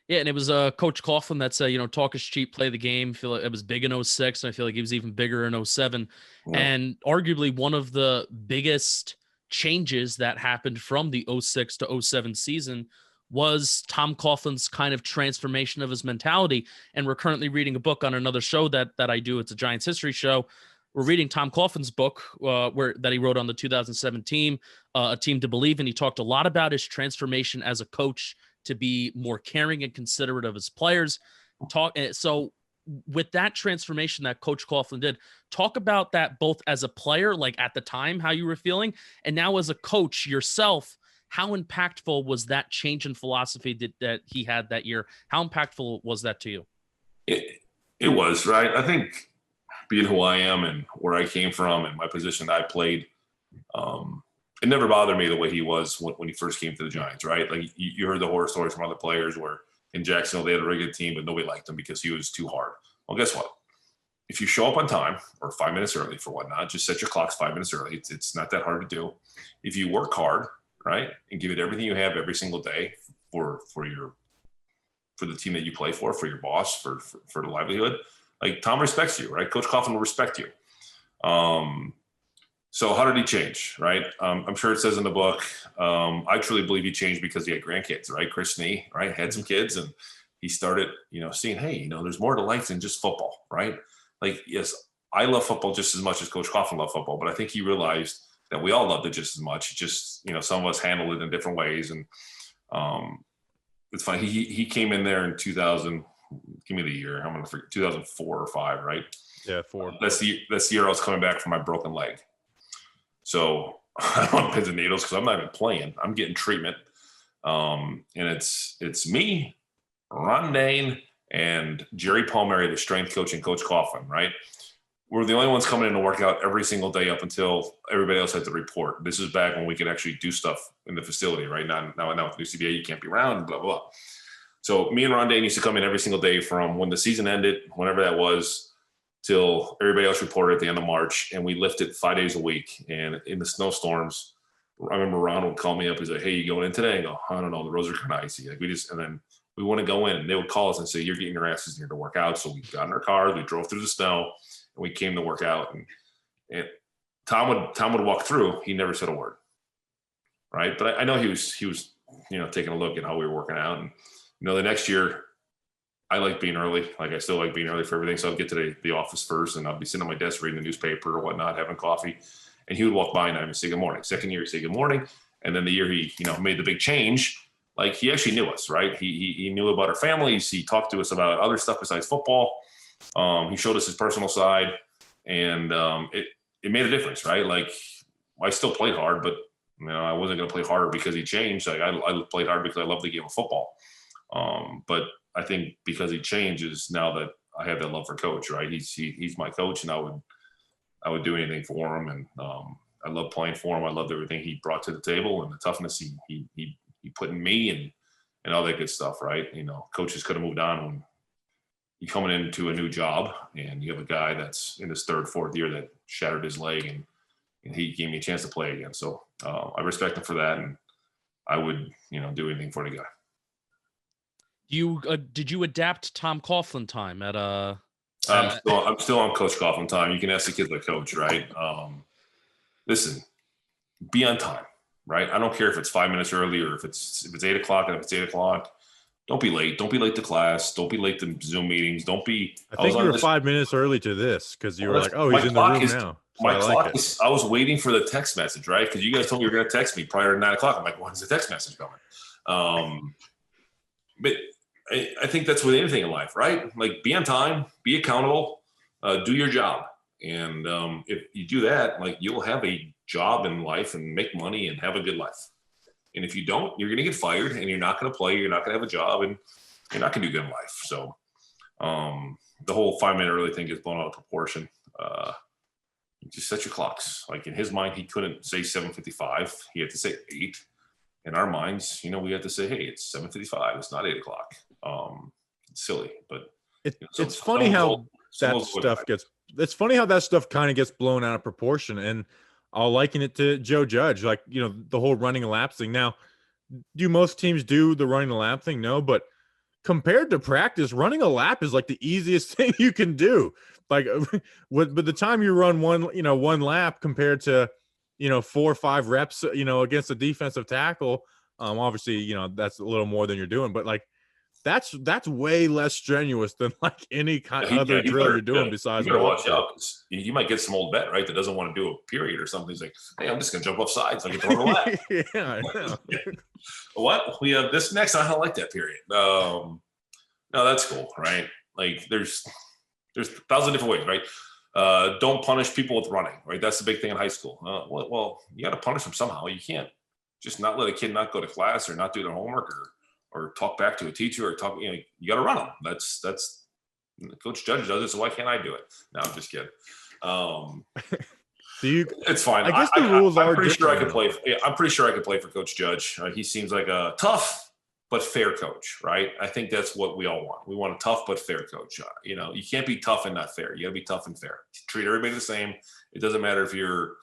Yeah, and it was Coach Coughlin that said, talk is cheap, play the game. I feel like it was big in 06, and I feel like it was even bigger in 07. Yeah. And arguably one of the biggest changes that happened from the 06 to 07 season was Tom Coughlin's kind of transformation of his mentality. And we're currently reading a book on another show that I do. It's a Giants history show. We're reading Tom Coughlin's book that he wrote on the 2017 A Team to Believe. And he talked a lot about his transformation as a coach to be more caring and considerate of his players. So with that transformation that Coach Coughlin did, talk about that both as a player, like at the time, how you were feeling, and now as a coach yourself, how impactful was that change in philosophy that he had that year? How impactful was that to you? It was, right? I think being who I am and where I came from and my position that I played, it never bothered me the way he was when he first came to the Giants, right? Like you heard the horror stories from other players where in Jacksonville they had a really good team, but nobody liked him because he was too hard. Well, guess what? If you show up on time or 5 minutes early for whatnot, just set your clocks 5 minutes early. It's not that hard to do. If you work hard, right, and give it everything you have every single day for the team that you play for your boss, for the livelihood, like Tom respects you, right? Coach Coughlin will respect you. So how did he change, right? I'm sure it says in the book. I truly believe he changed because he had grandkids, right? Chris Nee, right, had some kids, and he started, seeing, hey, there's more to life than just football, right? Like, yes, I love football just as much as Coach Coughlin loved football, but I think he realized that we all loved it just as much. Just, some of us handled it in different ways. And it's funny. He came in there in 2000. Give me the year. I'm going to forget. 2004 or 5, right? Yeah, 4. That's the year I was coming back from my broken leg. So I don't want pins and needles because I'm not even playing. I'm getting treatment. And it's me, Ron Dane, and Jerry Palmieri, the strength coach, and Coach Coughlin, right? We're the only ones coming in to work out every single day up until everybody else had to report. This is back when we could actually do stuff in the facility, right? Now with the new CBA, you can't be around, blah, blah, blah. So me and Ron Dane used to come in every single day from when the season ended, whenever that was, till everybody else reported at the end of March. And we lifted 5 days a week. And in the snowstorms, I remember Ron would call me up. He's like, hey, you going in today? I go, I don't know. The roads are kind of icy. And then we want to go in. And they would call us and say, you're getting your asses here to work out. So we got in our cars, we drove through the snow, and we came to work out. And Tom would walk through. He never said a word, right? But I know he was taking a look at how we were working out. And the next year, I like being early. Like I still like being early for everything. So I'll get to the office first, and I'll be sitting on my desk reading the newspaper or whatnot, having coffee. And he would walk by and I would say good morning. Second year, he'd say good morning. And then the year he made the big change, like he actually knew us, right? He knew about our families. He talked to us about other stuff besides football. He showed us his personal side, and it made a difference, right? Like I still played hard, but I wasn't going to play harder because he changed. Like I played hard because I love the game of football. But I think because he changes now that I have that love for Coach, right? He's my coach, and I would do anything for him, and I love playing for him. I loved everything he brought to the table and the toughness he put in me and all that good stuff, right? Coaches could have moved on when you're coming into a new job, and you have a guy that's in his 3rd, 4th year that shattered his leg, and he gave me a chance to play again. So I respect him for that, and I would do anything for the guy. Did you adapt Tom Coughlin time at I'm still on Coach Coughlin time. You can ask the kids like Coach, right? Listen, be on time, right? I don't care if it's 5 minutes early or if it's 8 o'clock and if it's 8 o'clock. Don't be late. Don't be late to class. Don't be late to Zoom meetings. Don't be. I think you were 5 minutes early to this because you were like, "Oh, he's in the room now." So my clock is. I was waiting for the text message, right? Because you guys told me you were going to text me prior to 9 o'clock. I'm like, "When's the text message coming?" But I think that's with anything in life, right? Like, be on time, be accountable, do your job, and if you do that, like, you'll have a job in life and make money and have a good life. And if you don't, you're going to get fired and you're not going to play. You're not going to have a job and you're not going to do good in life. So the whole 5 minute early thing gets blown out of proportion. Just set your clocks. Like, in his mind, he couldn't say 7:55. He had to say 8. In our minds, we had to say, hey, it's 7:55. It's not 8 o'clock. It's silly, but it's funny how it's funny how that stuff kind of gets blown out of proportion. And I'll liken it to Joe Judge, like, the whole running a lap thing. Now, do most teams do the running a lap thing? No, but compared to practice, running a lap is like the easiest thing you can do. Like, with the time you run one lap compared to, 4 or 5 reps, against a defensive tackle, obviously, that's a little more than you're doing, but like, that's way less strenuous than like any kind of other drill you're doing besides. You better watch out. You might get some old vet, right, that doesn't want to do a period or something. He's like, hey, I'm just going to jump off sides. I get to run a lap. Yeah, I know. What? We have this next. I don't like that period. No, that's cool, right? Like, there's 1,000 different ways, right? Don't punish people with running, right? That's the big thing in high school. Well, you got to punish them somehow. You can't just not let a kid not go to class or not do their homework or talk back to a teacher or talk. You got to run them. That's Coach Judge does it, so why can't I do it? No, I'm just kidding. It's fine. I guess the rules are. I'm pretty sure I could play. I'm pretty sure I could play for Coach Judge. He seems like a tough but fair coach, right? I think that's what we all want. We want a tough but fair coach. You can't be tough and not fair. You got to be tough and fair. Treat everybody the same. It doesn't matter if you're,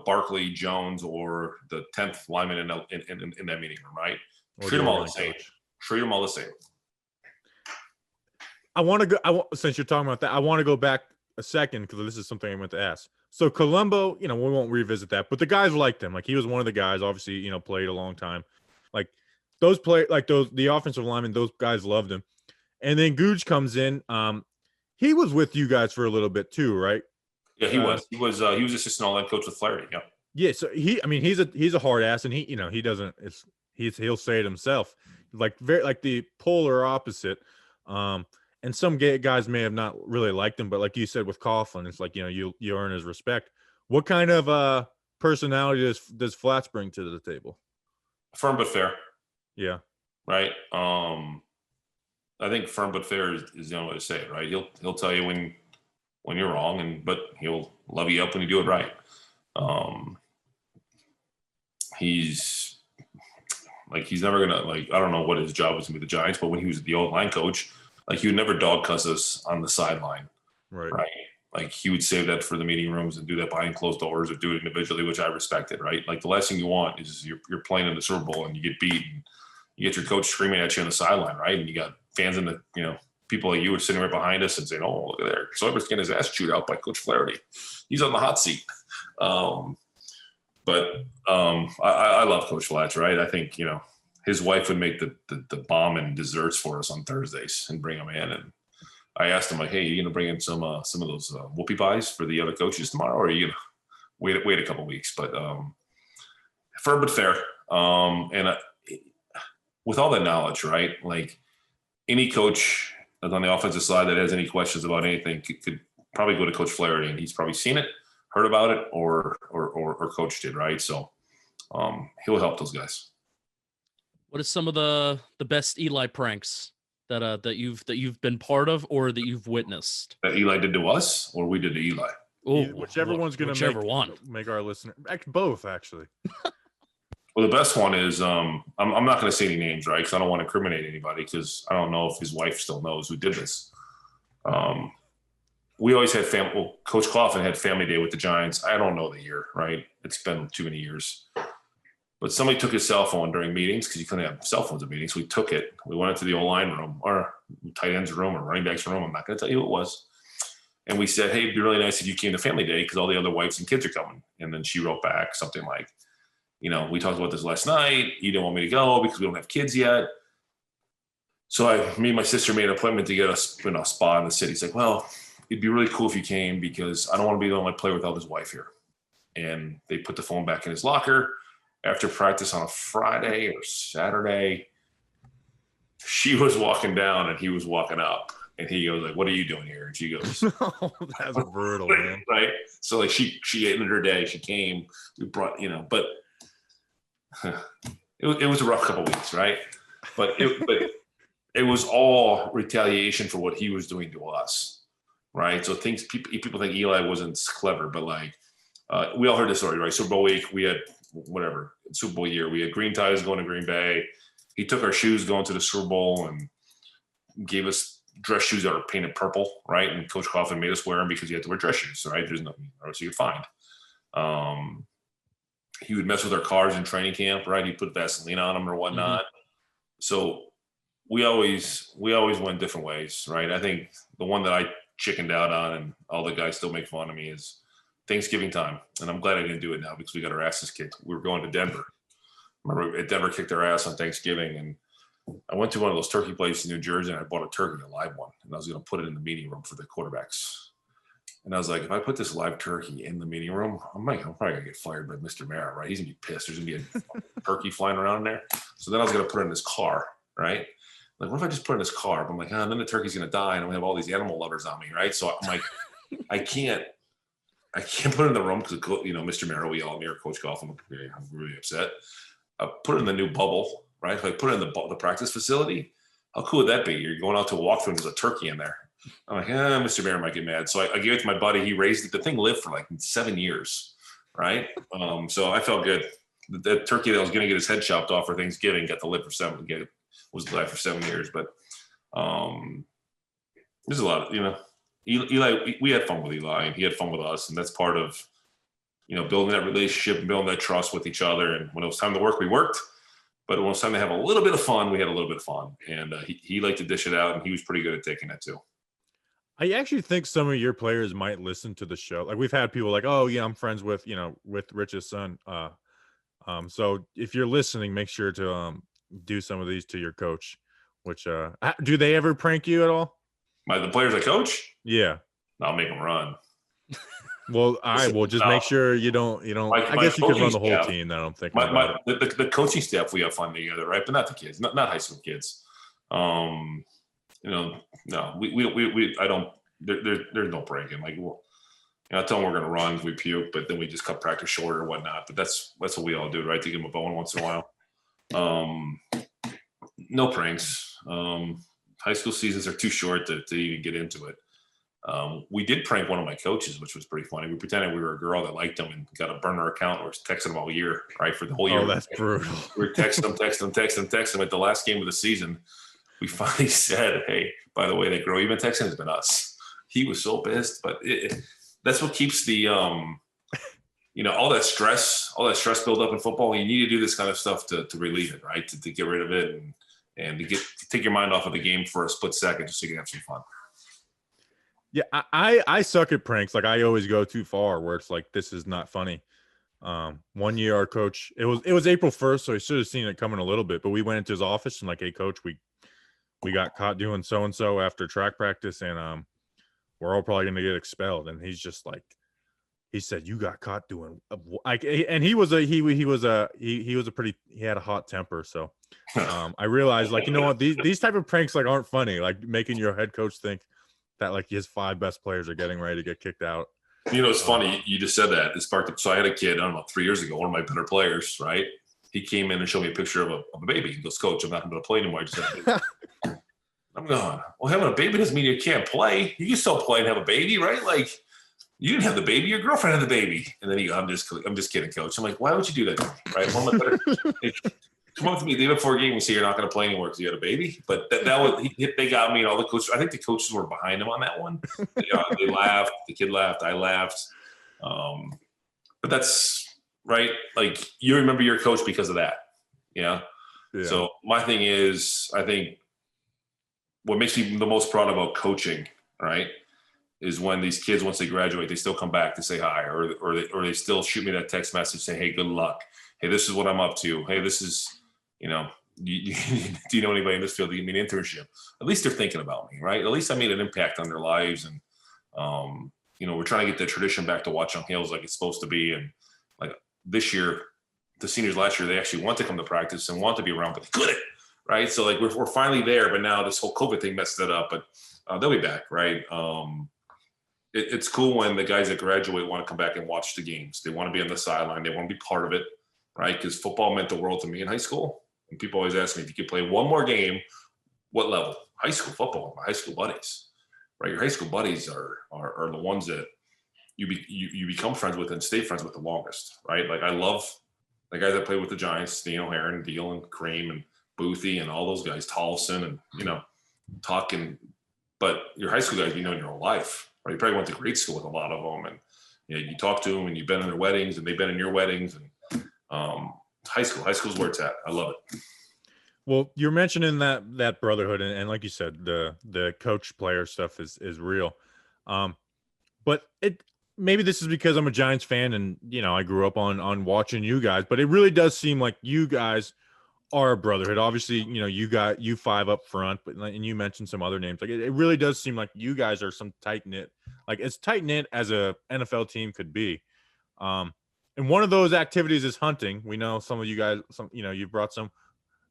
Barkley, Jones, or the 10th lineman in that meeting room, right? Treat them all the same. Treat them all the same. Since you're talking about that, I want to go back a second because this is something I meant to ask. So Colombo, we won't revisit that, but the guys liked him. Like, he was one of the guys, obviously, played a long time. Like, the offensive linemen, those guys loved him. And then Gooch comes in. He was with you guys for a little bit too, right? Yeah, he was. He was assistant all-line coach with Flaherty. Yeah. Yeah. So he's a hard ass, and he'll say it himself. Like, very like the polar opposite. And some guys may have not really liked him, but like you said with Coughlin, it's like, you earn his respect. What kind of personality does Flats bring to the table? Firm but fair. Yeah. Right. I think firm but fair is the only way to say it, right? He'll tell you when you're wrong, but he'll love you up when you do it right. He's never gonna, like, I don't know what his job was gonna be with the Giants, but when he was the old line coach, like, he would never dog cuss us on the sideline. Right. Like, he would save that for the meeting rooms and do that behind closed doors or do it individually, which I respected, right? Like, the last thing you want is you're playing in the Super Bowl and you get beat and you get your coach screaming at you on the sideline, right? And you got fans in the, people like you were sitting right behind us and saying, oh, look at there. Seubert's getting his ass chewed out by Coach Flaherty. He's on the hot seat. But I love Coach Flats, right? I think, his wife would make the bomb and desserts for us on Thursdays and bring them in. And I asked him, like, hey, you going to bring in some of those whoopie pies for the other coaches tomorrow, or are you going to wait a couple weeks? But firm but fair. And with all that knowledge, right, like, any coach that's on the offensive side that has any questions about anything could probably go to Coach Flaherty, and he's probably seen it, heard about it, or coached it, right? So he'll help those guys. What is some of the best Eli pranks that you've been part of or that you've witnessed? That Eli did to us, or we did to Eli? Oh, whichever one's going to make our listener. Both, actually. Well, the best one is I'm not going to say any names, right? Because I don't want to incriminate anybody. Because I don't know if his wife still knows who did this. We always had family. Well, Coach Coughlin had family day with the Giants. I don't know the year, right? It's been too many years. But somebody took his cell phone during meetings because you couldn't have cell phones at meetings. We took it. We went into the O-line room or tight ends room or running backs room. I'm not going to tell you who it was. And we said, hey, it'd be really nice if you came to family day because all the other wives and kids are coming. And then she wrote back something like, we talked about this last night. You didn't want me to go because we don't have kids yet. So me and my sister made an appointment to get us in a spa in the city. It's like, well, it'd be really cool if you came because I don't want to be the only player without his wife here. And they put the phone back in his locker. After practice on a Friday or Saturday, she was walking down and he was walking up. And he goes like, what are you doing here? And she goes, Oh, that's brutal, man. Right. So like she ended her day. She came, we brought, but it was a rough couple of weeks. Right. But it was all retaliation for what he was doing to us. Right. So people think Eli wasn't clever, but like we all heard this story, right? Super Bowl week, we had Super Bowl year, we had green ties going to Green Bay. He took our shoes going to the Super Bowl and gave us dress shoes that are painted purple, right? And Coach Coughlin made us wear them because you had to wear dress shoes, right? There's nothing else you could find. He would mess with our cars in training camp, right? He'd put Vaseline on them or whatnot. Mm-hmm. So we always went different ways, right? I think the one that I chickened out on and all the guys still make fun of me is Thanksgiving time. And I'm glad I didn't do it now because we got our asses kicked. We were going to Denver. Remember, Denver kicked our ass on Thanksgiving, and I went to one of those turkey places in New Jersey, and I bought a turkey, a live one, and I was going to put it in the meeting room for the quarterbacks. And I was like, if I put this live turkey in the meeting room, I'm probably going to get fired by Mr. Mara, right? He's going to be pissed. There's going to be a turkey flying around in there. So then I was going to put it in his car, right? Like, what if I just put it in his car? But I'm like, then the turkey's going to die, and I'm going to have all these animal lovers on me, right? So I'm like, I can't put it in the room because, Mr. Mara, we all near Coach Coughlin. I'm really upset. I put it in the new bubble, right? If I put it in the practice facility, how cool would that be? You're going out to a walkthrough and there's a turkey in there. I'm like, Mr. Mayor might get mad. So I gave it to my buddy. He raised it. The thing lived for like 7 years, right? So I felt good. The turkey that was going to get his head chopped off for Thanksgiving got to live for 7 years. But there's a lot of, Eli, we had fun with Eli and he had fun with us. And that's part of, building that relationship and building that trust with each other. And when it was time to work, we worked. But when it was time to have a little bit of fun, we had a little bit of fun. And he liked to dish it out, and he was pretty good at taking that too. I actually think some of your players might listen to the show. Like we've had people like, oh, yeah, I'm friends with Rich's son. So if you're listening, make sure to do some of these to your coach. Which do they ever prank you at all? The players I coach? Yeah. I'll make them run. Well, just make sure you don't. I guess you could run the whole team. That I'm thinking. The coaching staff, we have fun together, right? But not the kids, not high school kids. No, I don't. There's no breaking. Like, I tell them we're gonna run, we puke, but then we just cut practice short or whatnot. But that's what we all do, right? To give them a bone once in a while. No pranks. High school seasons are too short to even get into it. We did prank one of my coaches, which was pretty funny. We pretended we were a girl that liked him and got a burner account. We were texting him all year, right? For the whole year. Oh, that's brutal. We were texting him. At the last game of the season, we finally said, hey, by the way, that girl you've been texting has been us. He was so pissed, but that's what keeps the, all that stress build up in football. You need to do this kind of stuff to relieve it, right? To get rid of it and to take your mind off of the game for a split second just so you can have some fun. Yeah, I suck at pranks. Like I always go too far where it's like, this is not funny. 1 year our coach, it was April 1st, so he should have seen it coming a little bit, but we went into his office and like, hey coach, we got caught doing so-and-so after track practice and we're all probably going to get expelled. And he's just like, he said, you got caught doing and he had a hot temper. So I realized like, you know what, these type of pranks like aren't funny, like making your head coach think that like his 5 best players are getting ready to get kicked out. It's funny. You just said that. It sparked up. So I had a kid, I don't know, 3 years ago, one of my better players, right? He came in and showed me a picture of a baby. He goes, coach, I'm not going to play anymore. I just had a baby. I'm going, well, having a baby doesn't mean you can't play. You can still play and have a baby, right? Like you didn't have the baby, your girlfriend had the baby. And then he goes, I'm just kidding, coach. I'm like, why would you do that to me? Right? One of my better, come up to me the day before a game and say you're not going to play anymore because you had a baby. But that was they got me and all the coaches. I think the coaches were behind him on that one. They laughed. The kid laughed. I laughed. But that's right. Like you remember your coach because of that. Yeah. So my thing is, I think what makes me the most proud about coaching, right, is when these kids, once they graduate, they still come back to say hi, or they still shoot me that text message saying, hey, good luck. Hey, this is what I'm up to. Hey, this is, do you know anybody in this field that you need an internship? At least they're thinking about me, right? At least I made an impact on their lives. And, we're trying to get the tradition back to Watchung Hills like it's supposed to be. And like this year, the seniors last year, they actually want to come to practice and want to be around, but they couldn't, right? So like we're finally there, but now this whole COVID thing messed it up, but they'll be back, right? It's cool when the guys that graduate want to come back and watch the games. They want to be on the sideline. They want to be part of it, right? Because football meant the world to me in high school. And people always ask me, if you could play one more game, what level? High school football, my high school buddies, right? Your high school buddies are the ones that you become friends with and stay friends with the longest, right? Like I love the guys that played with the Giants, Heron, Deal, and Cream, and Boothie, and all those guys, Tolson, and, talking. But your high school guys, in your whole life. Right, you probably went to grade school with a lot of them, and you talk to them, and you've been in their weddings, and they've been in your weddings, and high school's where it's at. I love it. Well, you're mentioning that brotherhood, and like you said, the coach player stuff is real. But maybe this is because I'm a Giants fan, and I grew up on watching you guys, but it really does seem like you guys are a brotherhood. Obviously, you got you five up front, and you mentioned some other names. Like it really does seem like you guys are some tight knit, like as tight knit as a NFL team could be. And one of those activities is hunting. We know some of you guys, you've brought some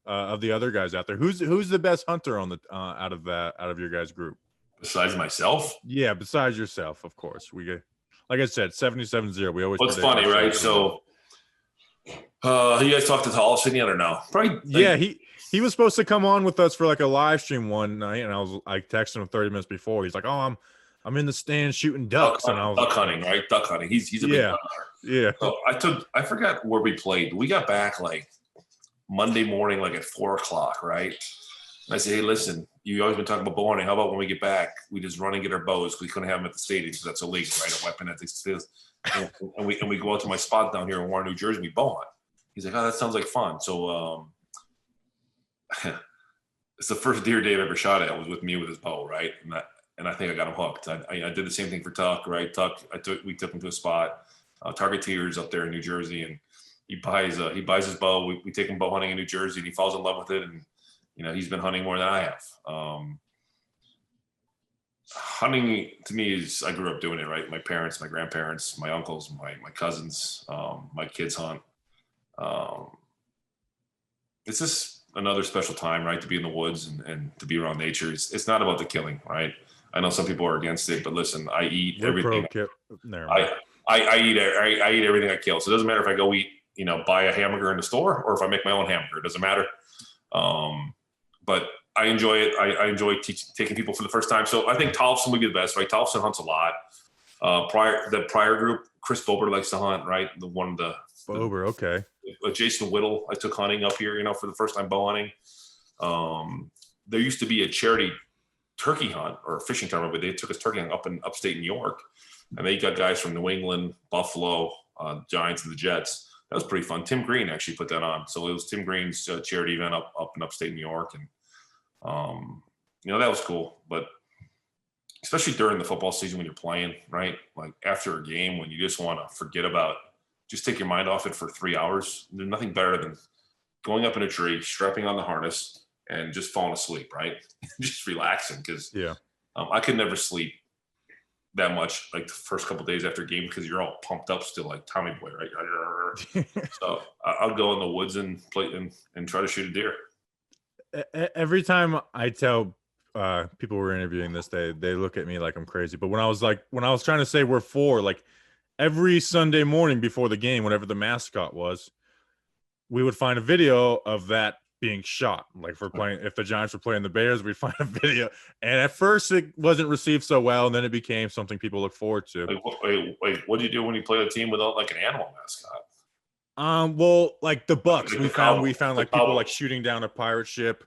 of the other guys out there. Who's the best hunter on the out of your guys group? Besides myself? Yeah, besides yourself, of course. We get, like I said, 77-0. We always. Well, it's funny, right? So. You guys talked to Tollefson yet or no? Probably. Yeah, he was supposed to come on with us for like a live stream one night, and I texted him 30 minutes before. He's like, "Oh, I'm in the stand shooting ducks," and I was duck hunting, right? Duck hunting. He's a big duck hunter. Yeah. So I forgot where we played. We got back like Monday morning, like at 4:00, right? And I said, "Hey, listen, you always been talking about bow hunting. How about when we get back, we just run and get our bows? We couldn't have them at the stadium because that's illegal, right? A weapon at the stadium." And we go out to my spot down here in Warren, New Jersey. And we bow hunt. He's like, "Oh, that sounds like fun." So it's the first deer Dave ever shot at was with me with his bow, right? And I think I got him hooked. I did the same thing for Tuck, right? We took him to a spot, Targeteers up there in New Jersey, and he buys his bow. We take him bow hunting in New Jersey, and he falls in love with it. And he's been hunting more than I have. Hunting to me is, I grew up doing it, right? My parents, my grandparents, my uncles, my cousins, my kids hunt. It's just another special time, right? To be in the woods and to be around nature. It's not about the killing, right? I know some people are against it, but listen, I eat everything. I eat everything I kill. So it doesn't matter if I go eat, buy a hamburger in the store, or if I make my own hamburger. It doesn't matter. But I enjoy it. I enjoy taking people for the first time. So I think Tollefson would be the best, right? Tollefson hunts a lot. The prior group, Chris Seubert likes to hunt, right? Bober, okay. Jason Whittle, I took hunting up here, for the first time bow hunting. There used to be a charity turkey hunt or a fishing tournament, but they took us turkey hunting up in upstate New York, and they got guys from New England, Buffalo, Giants, and the Jets. That was pretty fun. Tim Green actually put that on. So it was Tim Green's charity event up in upstate New York, and that was cool. But especially during the football season when you're playing, right? Like after a game when you just want to forget about, just take your mind off it for 3 hours. There's nothing better than going up in a tree, strapping on the harness, and just falling asleep, right? Just relaxing, because I could never sleep that much like the first couple of days after a game, because you're all pumped up still like Tommy Boy, right? So I'll go in the woods and play and try to shoot a deer. Every time I tell people we're interviewing this, they look at me like I'm crazy. But when I was trying to say we're four, like every Sunday morning before the game, whenever the mascot was, we would find a video of that being shot. Like if the Giants were playing the Bears, we'd find a video. And at first it wasn't received so well, and then it became something people look forward to. Wait, what do you do when you play a team without like an animal mascot? Well, like the Bucks, we found like people like shooting down a pirate ship.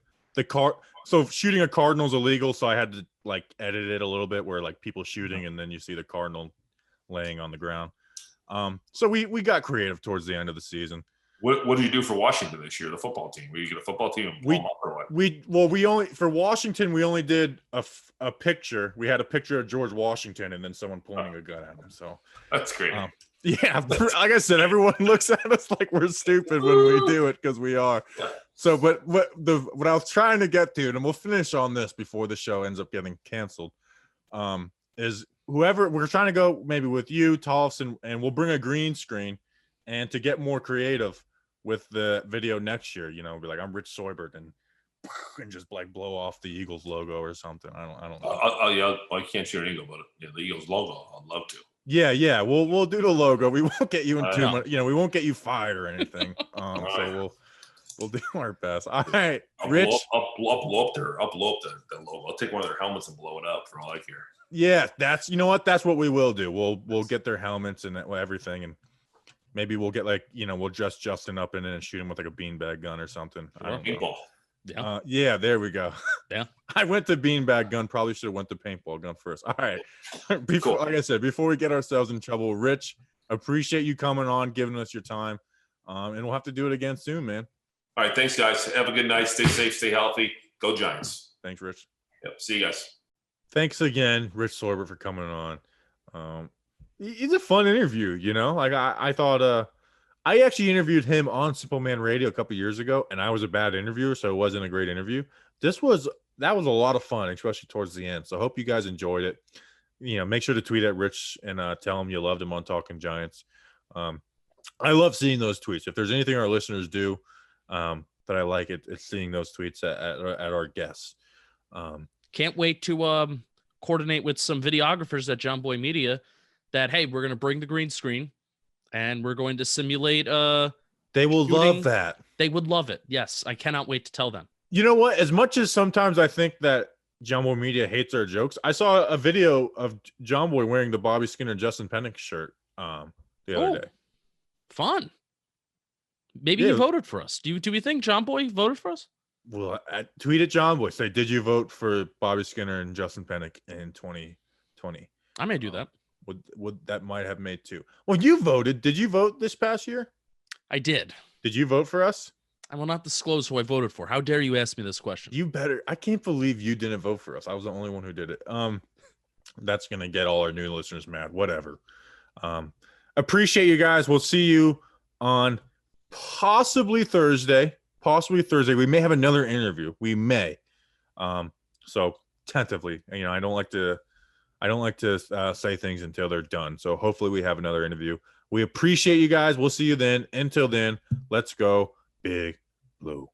So shooting a cardinal is illegal, so I had to like edit it a little bit where like people shooting and then you see the cardinal laying on the ground. So we got creative towards the end of the season. What did you do for Washington this year, the football team? Were you get a football team and blow them up or what? We only for Washington we only did a picture. We had a picture of George Washington and then someone pointing a gun at him. So that's great. Yeah, like I said, everyone looks at us like we're stupid when we do it because we are. So, but what I was trying to get to, and we'll finish on this before the show ends up getting canceled, is whoever we're trying to go maybe with you, Tollefson, and we'll bring a green screen, and to get more creative with the video next year, be like, I'm Rich Seubert and just like blow off the Eagles logo or something. I don't know. Yeah, I can't shoot an eagle, but the Eagles logo, I'd love to. Yeah. We'll do the logo. We won't get you in too much. We won't get you fired or anything. So we'll do our best. All right, Rich. I'll blow up the logo. I'll take one of their helmets and blow it up for all I care. Yeah, that's That's what we will do. We'll get their helmets and everything, and maybe we'll get we'll dress Justin up in it and shoot him with like a beanbag gun or something. I don't know. Yeah. Yeah, there we go. Yeah. I went to beanbag gun. Probably should have went to paintball gun first. All right. Cool. Like I said, before we get ourselves in trouble, Rich, appreciate you coming on, giving us your time. And we'll have to do it again soon, man. All right. Thanks, guys. Have a good night. Stay safe. Stay healthy. Go Giants. Thanks, Rich. Yep. See you guys. Thanks again, Rich Seubert, for coming on. He's a fun interview, Like I thought I actually interviewed him on Simple Man Radio a couple years ago, and I was a bad interviewer, so it wasn't a great interview. That was a lot of fun, especially towards the end. So I hope you guys enjoyed it. Make sure to tweet at Rich and tell him you loved him on Talking Giants. I love seeing those tweets. If there's anything our listeners do that I like, it's seeing those tweets at our guests. Can't wait to coordinate with some videographers at John Boy Media that, hey, we're going to bring the green screen. And we're going to simulate they will shooting. Love that. They would love it. Yes. I cannot wait to tell them. You know what? As much as sometimes I think that John Boy Media hates our jokes, I saw a video of John Boy wearing the Bobby Skinner Justin Pennick shirt the other day. Fun. Maybe he voted for us. Do we think John Boy voted for us? Well, tweet at John Boy. Say, did you vote for Bobby Skinner and Justin Pennick in 2020? I may do that. Would that might have made two. Well, you voted. Did you vote this past year? I did. Did you vote for us? I will not disclose who I voted for. How dare you ask me this question? You better. I can't believe you didn't vote for us. I was the only one who did it. That's gonna get all our new listeners mad. Whatever. Appreciate you guys. We'll see you on possibly Thursday. We may have another interview. We may. So tentatively, I don't like to say things until they're done. So hopefully we have another interview. We appreciate you guys. We'll see you then. Until then, let's go Big Blue.